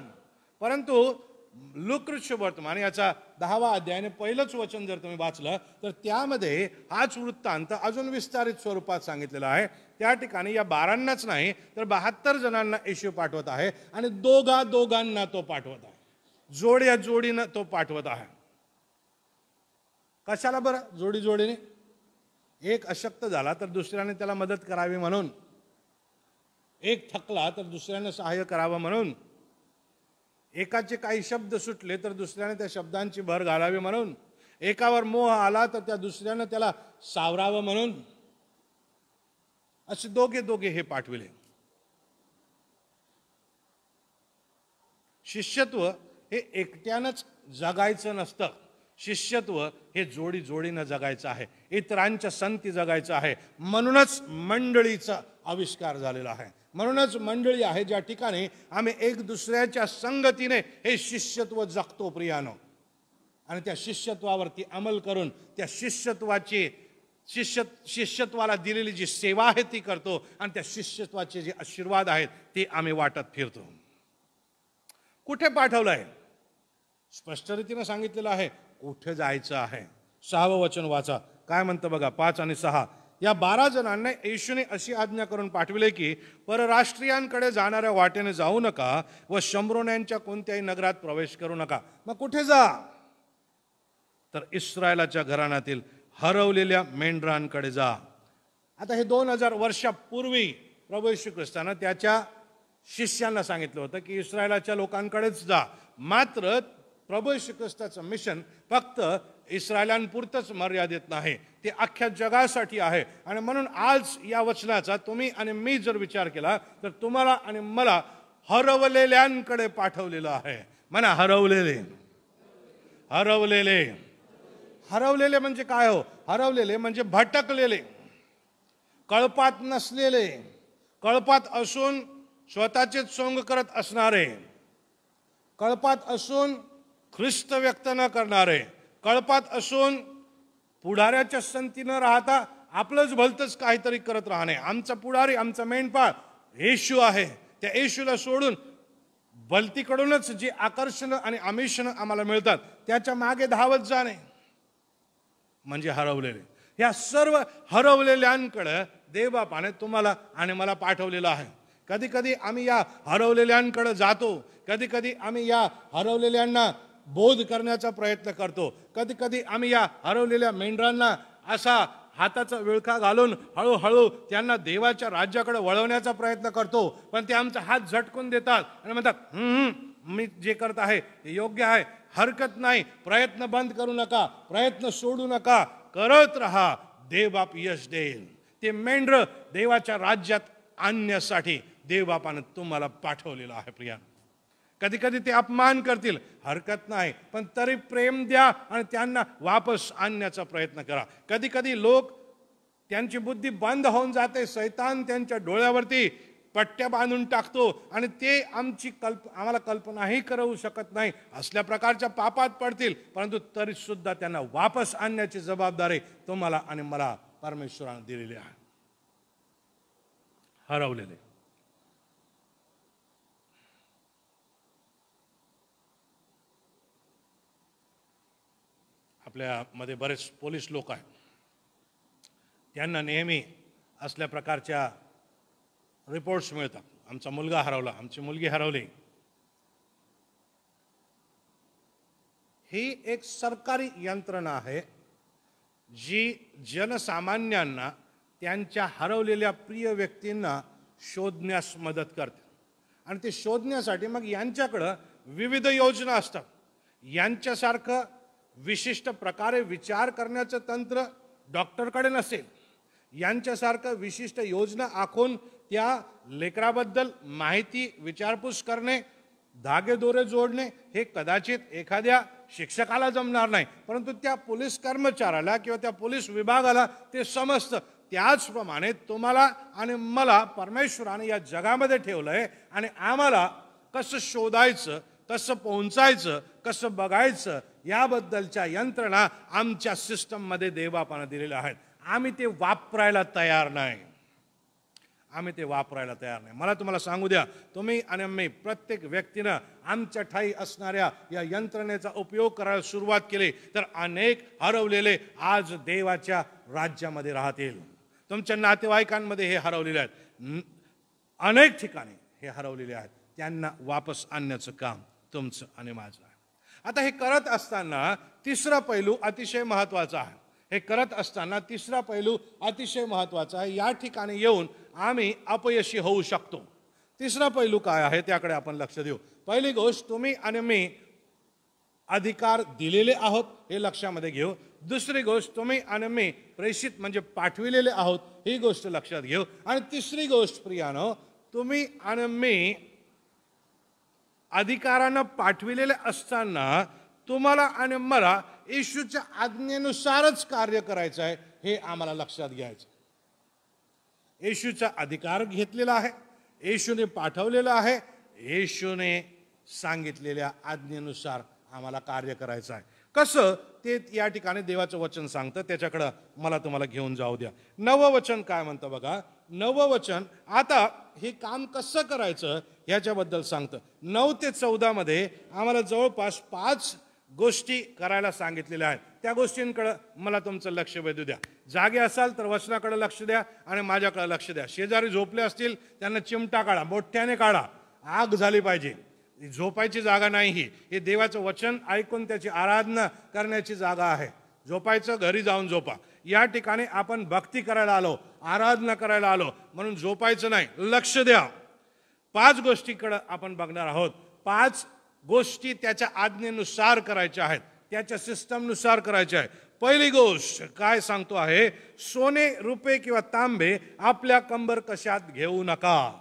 परंतु लूका शुभवर्तमान याचा 10वा अध्याय आणि पहिलंच वचन जर तुम्ही वाचलं तर त्यामध्ये हाच वृत्तांत अजून विस्तारित स्वरूपात सांगितलेला आहे. त्या ठिकाणी या 12नाच नाही तर 72 जणांना येशू पाठवत आहे आणि दोघांना तो पाठवत आहे. जोड्या जोडीनं तो पाठवत आहे. कशाला बरं? जोडी जोडीने. एक अशक्त झाला तर दुसऱ्याने त्याला मदत करावी म्हणून, एक थकला तर दुसऱ्याने सहाय्य करावं म्हणून, एकाचे काही शब्द सुटले तर दुसऱ्याने त्या शब्दांची भर घालावी म्हणून, एकावर मोह आला तर त्या दुसऱ्याने त्याला सावरावं म्हणून, असे दोघे हे पाठविले. शिष्यत्व हे एकट्यानंच जगायचं नसतं. शिष्यत्व हे जोडी जोडीनं जगायचं आहे, इतरांच्या संगती जगायचं आहे. म्हणूनच मंडळीचा आविष्कार झालेला आहे. म्हणूनच मंडळी आहे ज्या ठिकाणी आम्ही एक दुसऱ्याच्या संगतीने हे शिष्यत्व जगतो प्रियानो. आणि त्या शिष्यत्वावरती अंमल करून त्या शिष्यत्वाला दिलेली जी सेवा आहे ती करतो आणि त्या शिष्यत्वाचे जे आशीर्वाद आहेत ते आम्ही वाटत फिरतो. कुठे पाठवलं आहे? स्पष्ट रीतीने सांगितलेलं आहे कुठे जायचं आहे. 6वं वचन वाचा, काय म्हणतं बघा, 5 आणि 6. या 12 जणांना येशूने अशी आज्ञा करून पाठविले की परराष्ट्रीयांकडे जाणाऱ्या वाटेने जाऊ नका व शंभरोण्यांच्या कोणत्याही नगरात प्रवेश करू नका. मग कुठे जा? तर इस्रायलाच्या घराण्यातील हरवलेल्या मेंढरांकडे जा. आता हे 2000 वर्षापूर्वी प्रभू येशू ख्रिस्तानं त्याच्या शिष्यांना सांगितलं होतं की इस्रायलाच्या लोकांकडेच जा. मात्र प्रभू येशू ख्रिस्ताचं मिशन फक्त इस्रायलांपुरतंच मर्यादित नाही, ते अख्ख्या जगासाठी आहे. आणि म्हणून आज या वचनाचा तुम्ही आणि मी जर विचार केला तर तुम्हाला आणि मला हरवलेल्यांकडे पाठवलेलं आहे. म्हणा हरवलेले. हरवलेले. हरवलेले म्हणजे काय हो? हरवलेले म्हणजे भटकलेले, कळपात नसलेले, कळपात असून स्वतःचेच सोंग करत असणारे, कळपात असून ख्रिस्त व्यक्त न करणारे, कळपात असून पुढाऱ्याच्या संगती न राहता आपलंच भलतंच काहीतरी करत राहणे. आमचा पुढारी, आमचा मेंढपाळ येशू आहे. त्या येशूला सोडून भलतीकडूनच जे आकर्षण आणि आमिषण आम्हाला मिळतात त्याच्या मागे धावत जाणे म्हणजे हरवलेले. या सर्व हरवलेल्यांकडे देवबापाने तुम्हाला आणि मला पाठवलेलं आहे. कधी कधी आम्ही या हरवलेल्यांकडे जातो, कधी कधी आम्ही या हरवलेल्यांना बोध करण्याचा प्रयत्न करतो, कधी कधी आम्ही या हरवलेल्या मेंढरांना असा हाताचा विळखा घालून हळूहळू त्यांना देवाच्या राज्याकडे वळवण्याचा प्रयत्न करतो. पण ते आमचा हात झटकून देतात आणि म्हणतात मी जे करत आहे ते योग्य आहे, हरकत नाही, प्रयत्न बंद करू नका, प्रयत्न सोडू नका, करत राहा, देवबाप यश देईल. ते मेंढर देवाच्या राज्यात आणण्यासाठी देवबापानं तुम्हाला पाठवलेलं आहे प्रिया. कधी कधी ते अपमान करतील, हरकत नाही, पण तरी प्रेम द्या आणि त्यांना वापस आणण्याचा प्रयत्न करा. कधी कधी लोक त्यांची बुद्धी बंद होऊन जाते, शैतान त्यांच्या डोळ्यावरती पट्ट्या बांधून टाकतो आणि ते आम्हाला कल्पनाही करू शकत नाही असल्या प्रकारच्या पापात पडतील. परंतु तरी सुद्धा त्यांना वापस आणण्याची जबाबदारी तुम्हाला आणि मला परमेश्वराने दिलेली आहे. हरवलेले. आपल्यामध्ये बरेच पोलीस लोक आहेत, त्यांना नेहमी असल्या प्रकारच्या रिपोर्ट्स मिळतात. आमचा मुलगा हरवला, आमची मुलगी हरवली. ही एक सरकारी यंत्रणा आहे जी जनसामान्यांना त्यांच्या हरवलेल्या प्रिय व्यक्तींना शोधण्यास मदत करते. आणि ते शोधण्यासाठी मग यांच्याकडं विविध योजना असतात. यांच्यासारखं विशिष्ट प्रकारे विचार करण्याचं तंत्र डॉक्टरकडे नसेल, यांच्यासारखं विशिष्ट योजना आखून त्या लेकराबद्दल माहिती विचारपूस करणे, धागेदोरे जोडणे हे कदाचित एखाद्या शिक्षकाला जमणार नाही, परंतु त्या पोलीस कर्मचाऱ्याला किंवा त्या पोलीस विभागाला ते समजतं. त्याचप्रमाणे तुम्हाला आणि मला परमेश्वराने या जगामध्ये ठेवलंय आणि आम्हाला कसं शोधायचं, कसं पोहोचायचं, कसं बघायचं याबद्दलच्या यंत्रणा आमच्या सिस्टममध्ये देवबापानं दिलेल्या आहेत. आम्ही ते वापरायला तयार नाही. मला तुम्हाला सांगू द्या, तुम्ही आणि मी प्रत्येक व्यक्तीनं आमच्या ठाई असणाऱ्या या यंत्रणेचा उपयोग करायला सुरुवात केली तर अनेक हरवलेले आज देवाच्या राज्यामध्ये राहतील. तुमच्या नातेवाईकांमध्ये हे हरवलेले आहेत, अनेक ठिकाणी हे हरवलेले आहेत. त्यांना वापस आणण्याचं काम तुमचं आणि माझं आहे. आता हे करत असताना तिसरा पैलू अतिशय महत्वाचा आहे. या ठिकाणी येऊन आम्ही अपयशी होऊ शकतो. तिसरा पैलू काय आहे त्याकडे आपण लक्ष देऊ. पहिली गोष्ट, तुम्ही आणि मी अधिकार दिलेले आहोत हे लक्षामध्ये घेऊ. दुसरी गोष्ट, तुम्ही आणि मी प्रेषित म्हणजे पाठविलेले आहोत ही गोष्ट लक्षात घेऊ. आणि तिसरी गोष्ट प्रियानो, तुम्ही आणि मी अधिकारानं पाठविलेले असताना तुम्हाला आणि मला येशूच्या आज्ञेनुसारच कार्य करायचं आहे हे आम्हाला लक्षात घ्यायचं. येशूचा अधिकार घेतलेला आहे, येशूने पाठवलेला आहे, येशूने सांगितलेल्या आज्ञेनुसार आम्हाला कार्य करायचं आहे. कसं ते या ठिकाणी देवाचं वचन सांगतं, त्याच्याकडं मला तुम्हाला घेऊन जाऊ द्या. नववचन काय म्हणतं बघा. नववचन आता हे काम कसं करायचं ह्याच्याबद्दल सांगतं. 9 ते 14 मध्ये आम्हाला जवळपास 5 गोष्टी करायला सांगितलेल्या आहेत. त्या गोष्टींकडे मला तुमचं लक्ष वेधू द्या. जागे असाल तर वचनाकडे लक्ष द्या आणि माझ्याकडे लक्ष द्या. शेजारी झोपले असतील त्यांना चिमटा काढा, मोठ्याने काढा, आग झाली पाहिजे. झोपायची जागा नाही ही. हे देवाचं वचन ऐकून त्याची आराधना करण्याची जागा आहे. झोपायचं घरी जाऊन झोपा. या ठिकाणी आपण भक्ती करायला आलो, आराधना करायला आलो म्हणून झोपायचं नाही. लक्ष द्या. 5 गोष्टीकडे आपण बघणार आहोत. 5 गोष्टी त्याच्या आज्ञेनुसार करायच्या आहेत, त्याच्या सिस्टमनुसार करायच्या आहेत. पहिली गोष्ट काय सांगतो आहे, सोने रुपये किंवा तांबे आपल्या कंबर कशात घेऊ नका.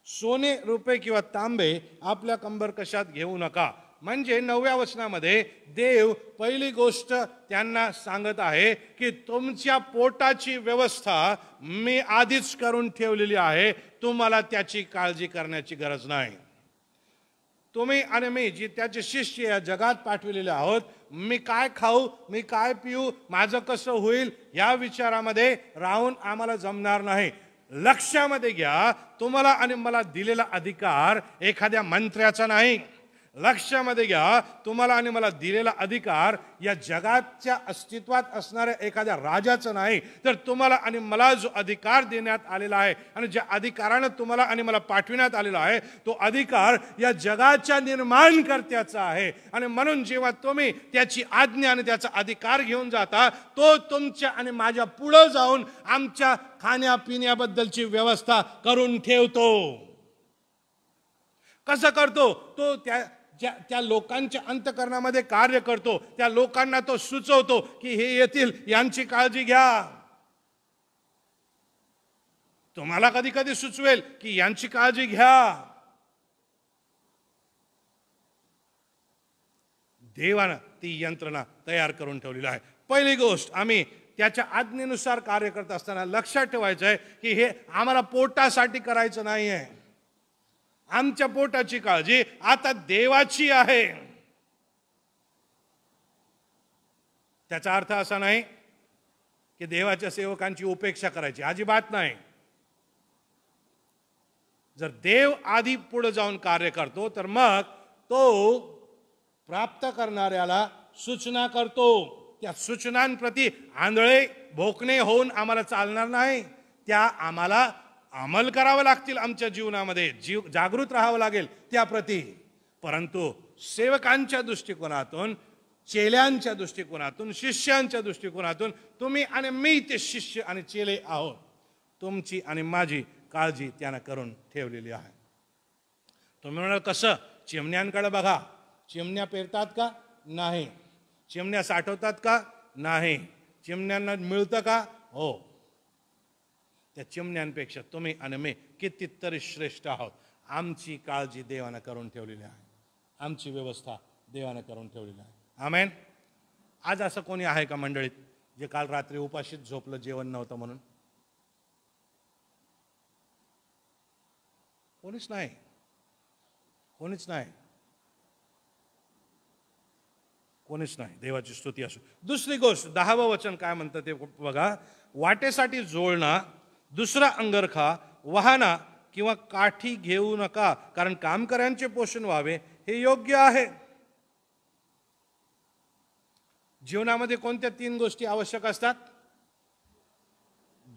सोने रुपये किंवा तांबे आपल्या कंबर कशात घेऊ नका. म्हणजे 9व्या वचनामध्ये देव पहिली गोष्ट त्यांना सांगत आहे की तुमच्या पोटाची व्यवस्था मी आधीच करून ठेवलेली आहे, तुम्हाला त्याची काळजी करण्याची गरज नाही. तुम्ही आणि मी जी त्याचे शिष्य या जगात पाठविलेले आहोत, मी काय खाऊ, मी काय पिऊ, माझं कसं होईल या विचारामध्ये राहून आम्हाला जमणार नाही. लक्षामध्ये घ्या, तुम्हाला आणि मला दिलेला अधिकार एखाद्या मंत्र्याचा नाही. लक्षामध्ये घ्या, तुम्हाला आणि मला दिलेला अधिकार या जगाच्या अस्तित्वात असणाऱ्या एखाद्या राजाचं नाही, तर तुम्हाला आणि मला जो अधिकार देण्यात आलेला आहे आणि ज्या अधिकारानं तुम्हाला आणि मला पाठविण्यात आलेला आहे तो अधिकार या जगाच्या निर्माणकर्त्याचा आहे. आणि म्हणून जेव्हा तुम्ही त्याची आज्ञा आणि त्याचा अधिकार घेऊन जाता, तो तुमच्या आणि माझ्या पुढे जाऊन आमच्या खाण्यापिण्याबद्दलची व्यवस्था करून ठेवतो. कसं करतो तो? त्या लोकांच्या अंतःकरणामध्ये कार्य करतो. त्या लोकांना तो सुचवतो की हे येतील, यांची काळजी घ्या. तुम्हाला कधी कधी सुचवेल की यांची काळजी घ्या. देवानं ती यंत्रणा तयार करून ठेवलेली आहे. पहिली गोष्ट, आम्ही त्याच्या आज्ञेनुसार कार्य करत असताना लक्षात ठेवायचं आहे की हे आम्हाला पोटासाठी करायचं नाही आहे. आमच्या पोटाची काळजी आता देवाची आहे. त्याचा अर्थ असा नाही की देवाच्या सेवकांची उपेक्षा करायची, अजिबात नाही. जर देव आधी पुढे जाऊन कार्य करतो तर मग तो प्राप्त करणाऱ्याला सूचना करतो. त्या सूचनांप्रती आंधळे भोकणे होऊन आम्हाला चालणार नाही. त्या आम्हाला अंमल करावं लागतील. आमच्या जीवनामध्ये जागृत राहावं लागेल त्याप्रती. परंतु सेवकांच्या दृष्टिकोनातून, चेल्यांच्या दृष्टिकोनातून, शिष्यांच्या दृष्टिकोनातून तुम्ही आणि मी ते शिष्य आणि चेले आहोत. तुमची आणि माझी काळजी त्यानं करून ठेवलेली आहे. तुम्ही म्हणाल कसं? चिमण्यांकडे बघा. चिमण्या पेरतात का? नाही. चिमण्या साठवतात का? नाही. चिमण्यांना मिळतं का? हो. त्या चिमण्यांपेक्षा तुम्ही आणि मी कितीतरी श्रेष्ठ आहोत. आमची काळजी देवानं करून ठेवलेली आहे. आमची व्यवस्था देवानं करून ठेवलेली आहे. आमेन. आज असं कोणी आहे का मंडळीत जे काल रात्री उपाशीच झोपलं, जेवण नव्हतं म्हणून? कोणीच नाही. कोणीच नाही. कोणीच नाही. देवाची स्तुती असो. दुसरी गोष्ट 10वं वचन काय म्हणतं ते बघा. वाटेसाठी जोळणा, दुसरा अंगरखा, वाहना किंवा काठी घेऊ नका, कारण कामकऱ्यांचे पोषण व्हावे हे योग्य आहे. जीवनामध्ये कोणत्या 3 गोष्टी आवश्यक असतात?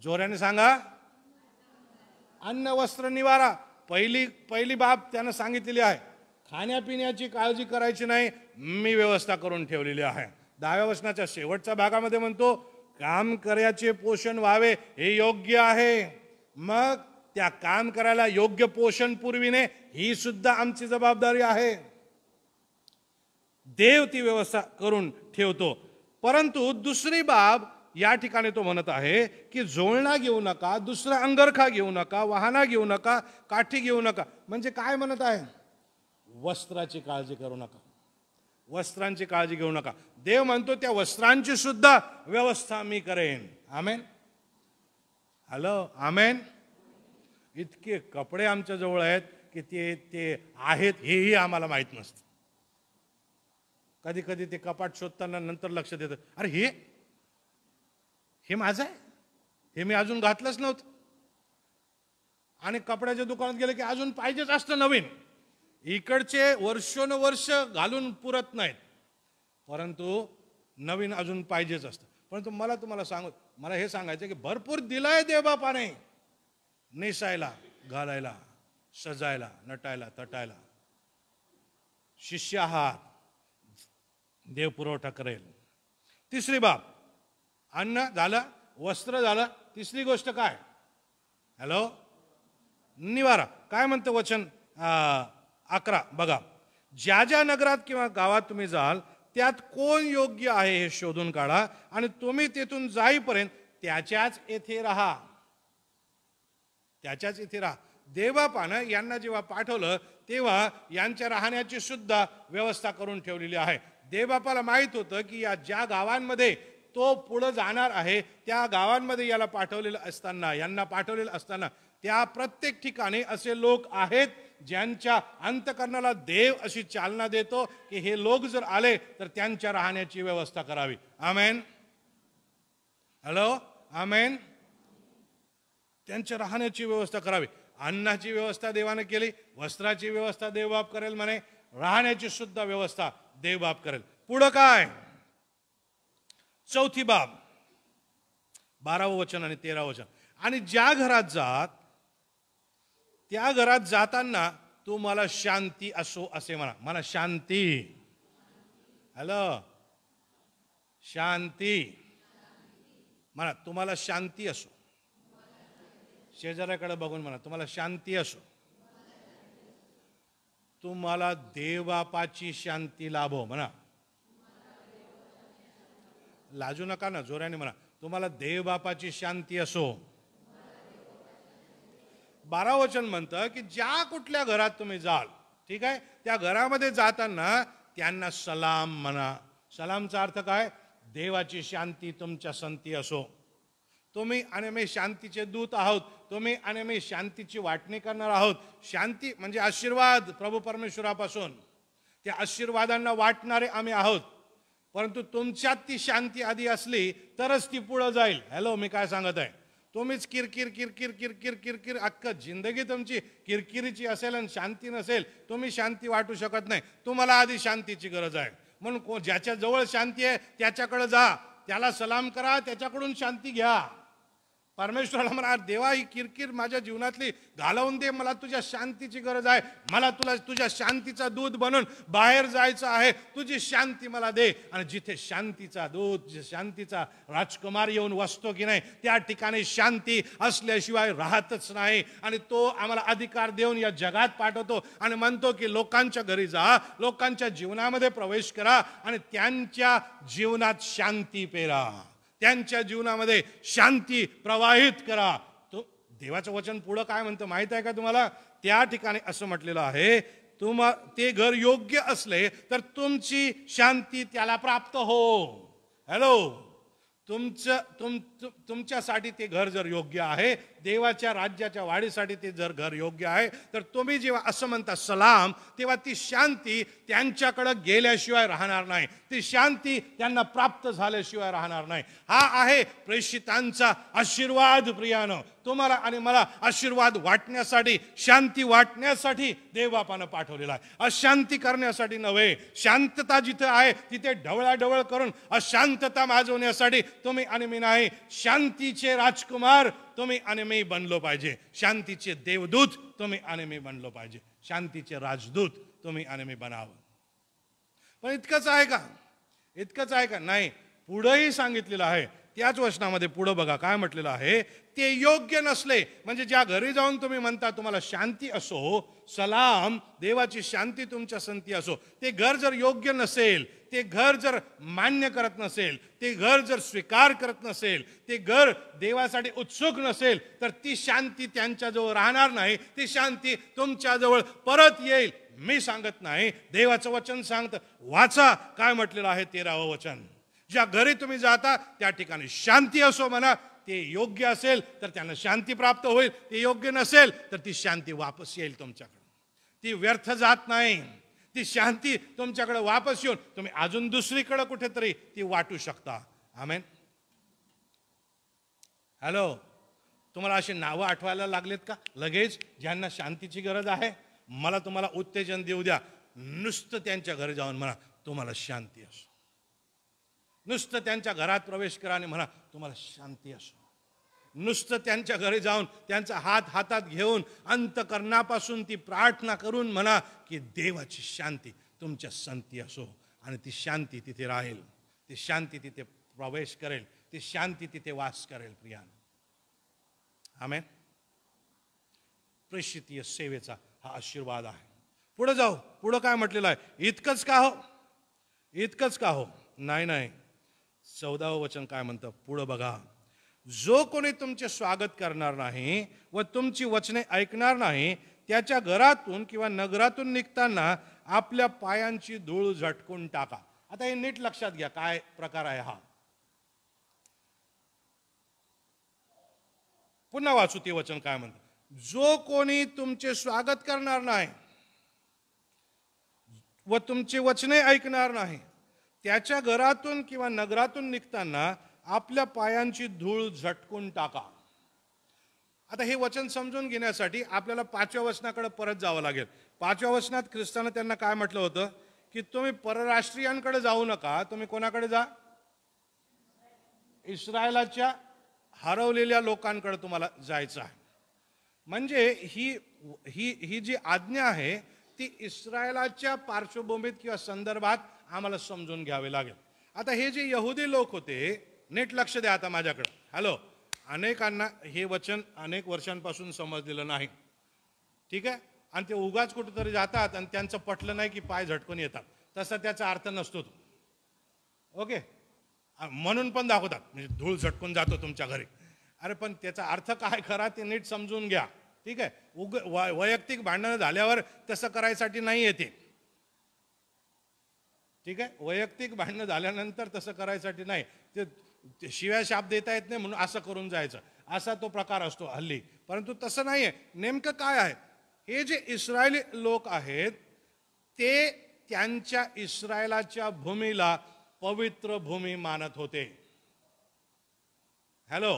जोराने सांगा. अन्न, वस्त्र, निवारा. पहिली बाब त्यानं सांगितलेली आहे. खाण्यापिण्याची काळजी करायची नाही, मी व्यवस्था करून ठेवलेली आहे. 10व्या वचनाच्या शेवटच्या भागामध्ये म्हणतो काम करायचे पोषण व्हावे हे योग्य आहे. मग त्या काम करायला योग्य पोषण पुरविणे ही सुद्धा आमची जबाबदारी आहे. देव ती व्यवस्था करून ठेवतो. परंतु दुसरी बाब या ठिकाणी तो म्हणत आहे की जोळणा घेऊ नका, दुसरा अंगरखा घेऊ नका, वाहना घेऊ नका, काठी घेऊ नका. म्हणजे काय म्हणत आहे? वस्त्राची काळजी करू नका. वस्त्रांची काळजी घेऊ नका. देव म्हणतो त्या वस्त्रांची सुद्धा व्यवस्था मी करेन. आमेन. हॅलो, आमेन. इतके कपडे आमच्या जवळ आहेत की ते आहेत हेही आम्हाला माहित नसतं. कधी कधी ते कपाट शोधताना नंतर लक्षात येतं, अरे हे माझं आहे, हे मी अजून घातलंच नव्हतं. आणि कपड्याच्या दुकानात गेले की अजून पाहिजेच असतं नवीन. इकडचे वर्षोनवर्ष घालून पुरत नाहीत, परंतु नवीन अजून पाहिजेच असतं. परंतु मला हे सांगायचं की भरपूर दिलाय देवबापाने नेसायला, घालायला, सजायला, नटायला, तटायला. शिष्य आहात, देव पुरवठा करेल. तिसरी बाब, अन्न झालं, वस्त्र झालं. तिसरी गोष्ट काय? हॅलो, निवारा. काय म्हणतं वचन 11 बघा. ज्या ज्या नगरात किंवा गावात तुम्ही जाल त्यात कोण योग्य आहे हे शोधून काढा आणि तुम्ही तेथून जाईपर्यंत त्याच्याच येथे राहा. त्याच्याच इथे राहा. देवबापानं यांना जेव्हा पाठवलं तेव्हा यांच्या राहण्याची सुद्धा व्यवस्था करून ठेवलेली आहे. देवबापाला माहित होतं की या ज्या गावांमध्ये तो पुढे जाणार आहे त्या गावांमध्ये यांना पाठवलेलं असताना त्या प्रत्येक ठिकाणी असे लोक आहेत ज्यांच्या अंतकरणाला देव अशी चालना देतो की हे लोक जर आले तर त्यांच्या राहण्याची व्यवस्था करावी. आमेन. हॅलो, आमेन. त्यांच्या राहण्याची व्यवस्था करावी. अन्नाची व्यवस्था देवाने केली, वस्त्राची व्यवस्था देवबाप करेल म्हणे, राहण्याची सुद्धा व्यवस्था देवबाप करेल. पुढं काय? चौथी बाब, 12वं वचन आणि 13वं वचन. आणि ज्या घरात जात त्या घरात जाताना तुम्हाला शांती असो असे म्हणा. मला शांती. हॅलो, शांती म्हणा. तुम्हाला शांती असो. शेजाऱ्याकडे बघून म्हणा तुम्हाला शांती असो. तुम्हाला देवबापाची शांती लाभो म्हणा. लाजू नका ना, जोराने म्हणा. तुम्हाला देवबापाची शांती असो. 12 वचन म्हणतं की ज्या कुठल्या घरात तुम्ही जाल, ठीक आहे, त्या घरामध्ये जाताना त्यांना सलाम म्हणा. सलामचा अर्थ काय? देवाची शांती तुमच्या संती असो. तुम्ही आणि मी शांतीचे दूत आहोत. तुम्ही आणि मी शांतीची वाटणी करणार आहोत. शांती म्हणजे आशीर्वाद प्रभू परमेश्वरापासून. त्या आशीर्वादांना वाटणारे आम्ही आहोत. परंतु तुमच्यात ती शांती आधी असली तरच ती पुढे जाईल. हॅलो, मी काय सांगत आहे? तुम्हीच किरकिर किरकिर किरकिर किरकिर अख्खं जिंदगी तुमची किरकिरीची असेल आणि शांती नसेल, तुम्ही शांती वाटू शकत नाही. तुम्हाला आधी शांतीची गरज आहे. म्हणून ज्याच्या जवळ शांती आहे त्याच्याकडे जा, त्याला सलाम करा, त्याच्याकडून शांती घ्या. परमेश्वराला म्हणा, देवा ही किरकिर माझ्या जीवनातली घालवून दे, मला तुझ्या शांतीची गरज आहे, मला तुझ्या शांतीचा दूत बनून बाहेर जायचं आहे, तुझी शांती मला दे. आणि जिथे शांतीचा दूत, शांतीचा राजकुमार येऊन वसतो की नाही, त्या ठिकाणी शांती असल्याशिवाय राहतच नाही. आणि तो आम्हाला अधिकार देऊन या जगात पाठवतो आणि म्हणतो की लोकांच्या घरी जा, लोकांच्या जीवनामध्ये प्रवेश करा आणि त्यांच्या जीवनात शांती पेरा, त्यांच्या जीवनामध्ये शांती प्रवाहित करा. तो देवाचं वचन पुढं काय म्हणतं माहित आहे का तुम्हाला? त्या ठिकाणी असं म्हटलेलं आहे, ते घर योग्य असले तर तुमची शांती त्याला प्राप्त हो. हॅलो, तुमच्यासाठी ते घर जर योग्य आहे, देवाच्या राज्याच्या वाढीसाठी ते जर घर योग्य आहे, तर तुम्ही जेव्हा असं म्हणता सलाम, तेव्हा ती शांती त्यांच्याकडे गेल्याशिवाय राहणार नाही, ती शांती त्यांना प्राप्त झाल्याशिवाय राहणार नाही. हा आहे प्रेषितांचा आशीर्वाद. प्रियानो, तुम्हाला आणि मला आशीर्वाद वाटण्यासाठी, शांती वाटण्यासाठी देवबापानं पाठवलेला आहे, अशांती करण्यासाठी नव्हे. शांतता जिथे आहे तिथे ढवळाढवळ करून अशांतता माजवण्यासाठी तुम्ही आणि मी नाही, शांतीचे राजकुमार तुम्ही आणि मी बनलो पाहिजे, शांतीचे देवदूत तुम्ही आणि मी बनलो पाहिजे, शांतीचे राजदूत तुम्ही आणि मी बनावं. पण इतकंच आहे का? इतकंच आहे का? नाही, पुढेही सांगितलेलं आहे. त्याच वचनामध्ये पुढे बघा काय म्हटलेलं आहे, ते योग्य नसले, म्हणजे ज्या घरी जाऊन तुम्ही म्हणता तुम्हाला शांती असो, सलाम, देवाची शांती तुमच्या संती असो, ते घर जर योग्य नसेल, ते घर जर मान्य करत नसेल, ते घर जर स्वीकार करत नसेल, ते घर देवासाठी उत्सुक नसेल, तर ती शांती त्यांच्याजवळ राहणार नाही, ती शांती तुमच्याजवळ परत येईल. मी सांगत नाही, देवाचं वचन सांगतं. वाचा काय म्हटलेलं आहे 13वं वचन. ज्या घरी तुम्ही जाता त्या ठिकाणी शांती असो म्हणा, ते योग्य असेल तर त्यांना शांती प्राप्त होईल, ते योग्य नसेल तर ती शांती वापस येईल तुमच्याकडे, ती व्यर्थ जात नाही. ती शांती तुमच्याकडे वापस येऊन तुम्ही अजून दुसरीकडे कुठेतरी ती वाटू शकता. आमेन. हॅलो, तुम्हाला अशी नावं आठवायला लागलेत का लगेच, ज्यांना शांतीची गरज आहे? मला तुम्हाला उत्तेजन देऊ द्या, नुसतं त्यांच्या घरी जाऊन म्हणा तुम्हाला शांती असो, नुसतं त्यांच्या घरात प्रवेश करा आणि म्हणा तुम्हाला शांती असो, नुसतं त्यांच्या घरी जाऊन त्यांचा हात हातात घेऊन अंतकरणापासून ती प्रार्थना करून म्हणा की देवाची शांती तुमच्या संती असो, आणि ती शांती तिथे राहील, ती शांती तिथे प्रवेश करेल, ती शांती तिथे वास करेल. प्रियानो, आमेन. प्रेषितीय सेवेचा हा आशीर्वाद आहे. पुढे जाऊ, पुढे काय म्हटलेलं आहे? इतकंच का हो, इतकंच का हो? नाही नाही, 14वं वचन काय म्हणतं पुढे बघा. जो कोणी तुमचे स्वागत करणार नाही व तुमची वचने ऐकणार नाही, त्याच्या घरातून किंवा नगरातून निघताना आपल्या पायांची धूळ झटकून टाका. आता हे नीट लक्षात घ्या, काय प्रकार आहे हा. पुन्हा वाचू ते वचन काय म्हणतं. जो कोणी तुमचे स्वागत करणार नाही व तुमची वचने ऐकणार नाही, त्याच्या घरातून किंवा नगरातून निघताना आपल्या पायांची धूळ झटकून टाका. आता हे वचन समजून घेण्यासाठी आपल्याला 5व्या वचनाकडे परत जावं लागेल. 5व्या वचनात ख्रिस्तानं त्यांना काय म्हटलं होतं की तुम्ही परराष्ट्रीयांकडे जाऊ नका, तुम्ही कोणाकडे जा? इस्रायलाच्या हरवलेल्या लोकांकडे तुम्हाला जायचं आहे. म्हणजे ही ही ही जी आज्ञा आहे ती इस्रायलाच्या पार्श्वभूमीत किंवा संदर्भात आम्हाला समजून घ्यावे लागेल. आता हे जे यहुदी लोक होते, नीट लक्ष द्या आता माझ्याकडे. हॅलो, अनेकांना हे वचन अनेक वर्षांपासून समजलेलं नाही, ठीक आहे, आणि ते उगाच कुठेतरी जातात आणि त्यांचं पटलं नाही की पाय झटकून येतात, तसा त्याचा अर्थ नसतो तो. ओके, म्हणून पण दाखवतात म्हणजे धूळ झटकून जातो तुमच्या घरी. अरे पण त्याचा अर्थ काय खरा ते नीट समजून घ्या, ठीक आहे. वैयक्तिक भांडणं झाल्यावर तसं करायसाठी नाही येते, ठीक आहे. वैयक्तिक भांडणं झाल्यानंतर तसं करायसाठी नाही, ते शिव्या शाप देता येत नाही म्हणून असं करून जायचं, असा तो प्रकार असतो हल्ली. परंतु तसं नाही आहे. नेमकं काय आहे, हे जे इस्रायली लोक आहेत ते त्यांच्या इस्रायलाच्या भूमीला पवित्र भूमी मानत होते. हॅलो,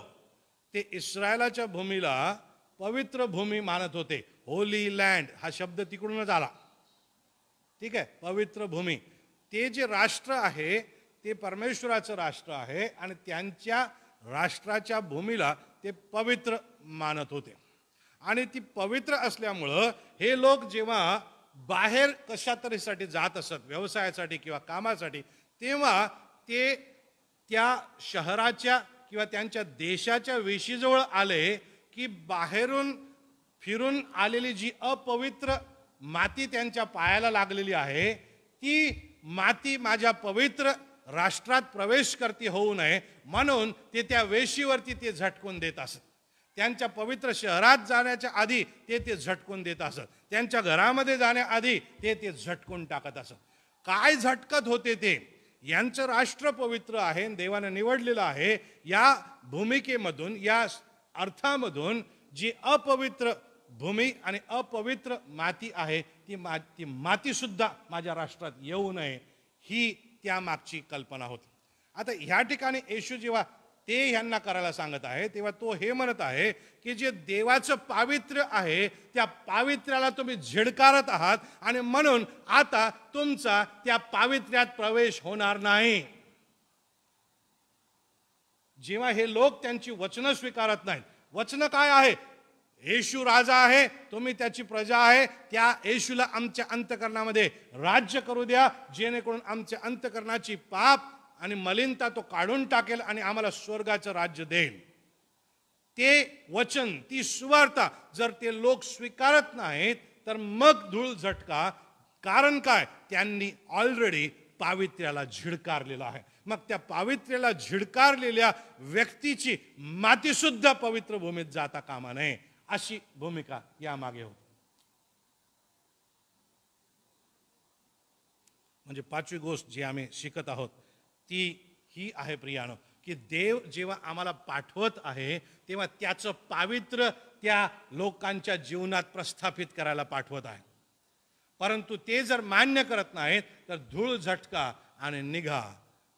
ते इस्रायलाच्या भूमीला पवित्र भूमी मानत होते. होली लँड हा शब्द तिकडूनच आला, ठीक आहे, पवित्र भूमी. ते जे राष्ट्र आहे ते परमेश्वराचं राष्ट्र आहे आणि त्यांच्या राष्ट्राच्या भूमीला ते पवित्र मानत होते. आणि ती पवित्र असल्यामुळं हे लोक जेव्हा बाहेर कशा तऱ्हेसाठी जात असत, व्यवसायासाठी किंवा कामासाठी, तेव्हा ते त्या शहराच्या किंवा त्यांच्या देशाच्या वेशीजवळ आले की बाहेरून फिरून आलेली जी अपवित्र माती त्यांच्या पायाला लागलेली आहे, ती माती माझ्या पवित्र राष्ट्रात प्रवेश करती होऊ नये म्हणून ते त्या वेशीवरती ते झटकून देत असत. त्यांच्या पवित्र शहरात जाण्याच्या आधी ते झटकून देत असत. त्यांच्या घरामध्ये जाण्याआधी ते झटकून टाकत असत. काय झटकत होते ते? यांचं राष्ट्र पवित्र आहे, देवाने निवडलेलं आहे. या भूमिकेमधून, या अर्थामधून जी अपवित्र भूमी आणि अपवित्र माती आहे, ती माती सुद्धा माझ्या राष्ट्रात येऊ नये, ही त्यामागची कल्पना होती. आता ह्या ठिकाणी येशू जेव्हा ते ह्यांना करायला सांगत आहे, तेव्हा तो हे म्हणत आहे की जे देवाचं पावित्र्य आहे, त्या पावित्र्याला तुम्ही झिडकारत आहात आणि म्हणून आता तुमचा त्या पावित्र्यात प्रवेश होणार नाही. जेव्हा हे लोक त्यांची वचनं स्वीकारत नाहीत, वचनं काय आहे? येशू राजा आहे, तुम्ही त्याची प्रजा आहे, त्या येशूला आमच्या अंतःकरणामध्ये राज्य करू द्या, जेणेकरून आमच्या अंतःकरणाची पाप आणि मलिनता तो काढून टाकेल आणि आम्हाला स्वर्गाचं राज्य देईल. ते वचन, ती सुवार्ता जर ते लोक स्वीकारत नाहीत तर मग धूळ झटका. कारण काय? त्यांनी ऑलरेडी पावित्र्याला झिडकारलेलं आहे. मग त्या पावित्र्याला झिडकारलेल्या व्यक्तीची माती सुद्धा पवित्र भूमीत जाता कामा नये, अशी भूमिका यामागे होती. म्हणजे पाचवी गोष्ट जी आम्ही शिकत आहोत ती ही आहे प्रियानो, की देव जेव्हा आम्हाला पाठवत आहे तेव्हा त्याचं पावित्र्य त्या लोकांच्या जीवनात प्रस्थापित करायला पाठवत आहे. परंतु ते जर मान्य करत नाहीत तर धूळ झटका आणि निघा,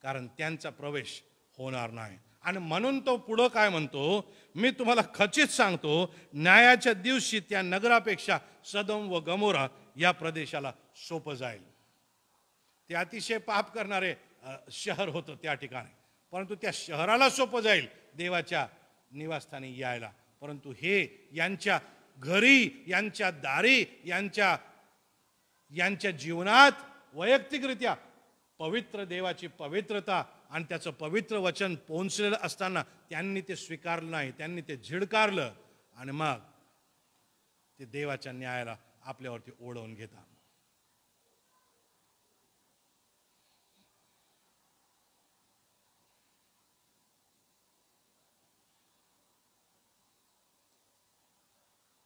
कारण त्यांचा प्रवेश होणार नाही. आणि म्हणून तो पुढं काय म्हणतो? मी तुम्हाला खचित सांगतो, न्यायाच्या दिवशी त्या नगरापेक्षा सदोम व गमोरा या प्रदेशाला सोपं जाईल. ते अतिशय पाप करणारे शहर होतं त्या ठिकाणी, परंतु त्या शहराला सोपं जाईल देवाच्या निवासस्थानी यायला. परंतु हे यांच्या घरी, यांच्या दारी, यांच्या जीवनात वैयक्तिकरित्या पवित्र देवाची पवित्रता आणि त्याचं पवित्र वचन पोहोचलेलं असताना त्यांनी ते स्वीकारलं नाही, त्यांनी ते झिडकारलं आणि मग ते देवाच्या न्यायाला आपल्यावरती ओढवून घेतात.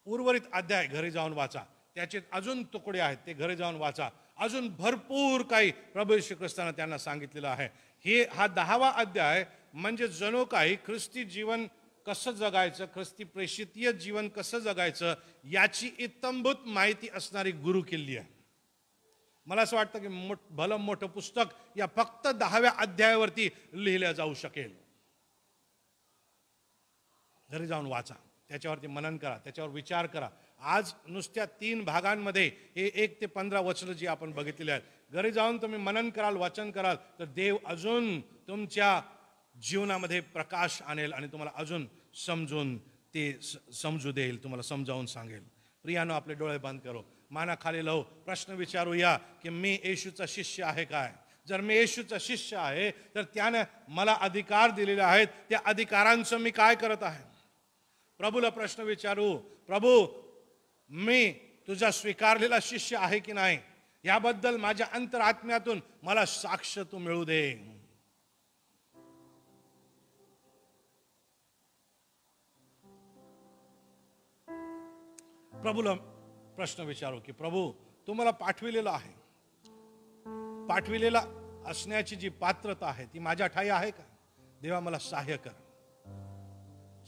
उर्वरित अध्याय घरी जाऊन वाचा, त्याचे अजून तुकडे आहेत, ते घरी जाऊन वाचा. अजून भरपूर काही प्रभू येशू ख्रिस्ताने त्यांना सांगितलेलं आहे. हा 10वा अध्याय म्हणजे जणू काही ख्रिस्ती जीवन कसं जगायचं, ख्रिस्ती प्रेषितीय जीवन कसं जगायचं याची इत्तंभूत माहिती असणारी गुरुकिल्ली आहे. मला असं वाटतं की भलं मोठं पुस्तक या फक्त 10व्या अध्यायावरती लिहिलं जाऊ शकेल. घरी जाऊन वाचा, त्याच्यावरती मनन करा, त्याच्यावर विचार करा. आज नुसत्या 3 भागांमध्ये हे 1 ते 15 वचनं जी आपण बघितलेली आहेत, घरी जाऊन तुम्ही मनन कराल, वाचन कराल तर देव अजून तुमच्या जीवनामध्ये प्रकाश आणेल आणि तुम्हाला अजून समजू देईल, तुम्हाला समजावून सांगेल. प्रियानो, आपले डोळे बंद करो, मानाखाली लावू, प्रश्न विचारूया की मी येशूचा शिष्य आहे काय? जर मी येशूचा शिष्य आहे तर त्याने मला अधिकार दिलेले आहेत, त्या अधिकारांचं मी काय करत आहे? प्रभूला प्रश्न विचारू, प्रभू मी तुझा स्वीकारलेला शिष्य आहे की नाही याबद्दल माझ्या अंतरात्म्यातून मला साक्ष तू मिळू दे. प्रभूला प्रश्न विचारू की प्रभू तू मला पाठविलेला आहे, पाठविलेला असण्याची जी पात्रता आहे ती माझ्या ठाई आहे का? देवा मला सहाय्य कर,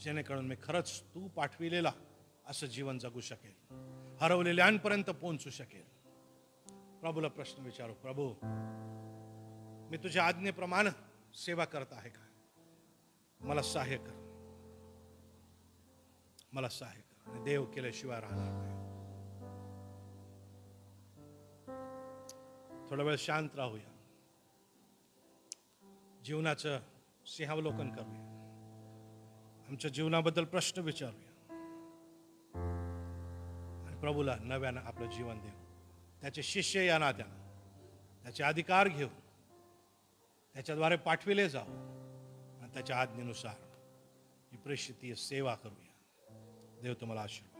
जेणेकरून मी खरंच तू पाठविलेला असं जीवन जगू शकेल, हरवलेल्यांपर्यंत पोहोचू शकेल. प्रभूला प्रश्न विचारू, प्रभू मी तुझ्या आज्ञेप्रमाणे सेवा करत आहे का? मला सहाय्य कर, मला सहाय्य कर. आणि देव केल्याशिवाय राहणार नाही. थोडा वेळ शांत राहूया, जीवनाचं सिंहावलोकन करूया आमच्या जीवनाबद्दल प्रश्न विचारूया आणि प्रभूला नव्यानं आपलं जीवन देऊ. त्याचे शिष्य या नात्यानं त्याचे अधिकार घेऊ, त्याच्याद्वारे पाठविले जाऊ आणि त्याच्या आज्ञेनुसार ही प्रेषितीय सेवा करूया. देव तुम्हाला आशीर्वाद.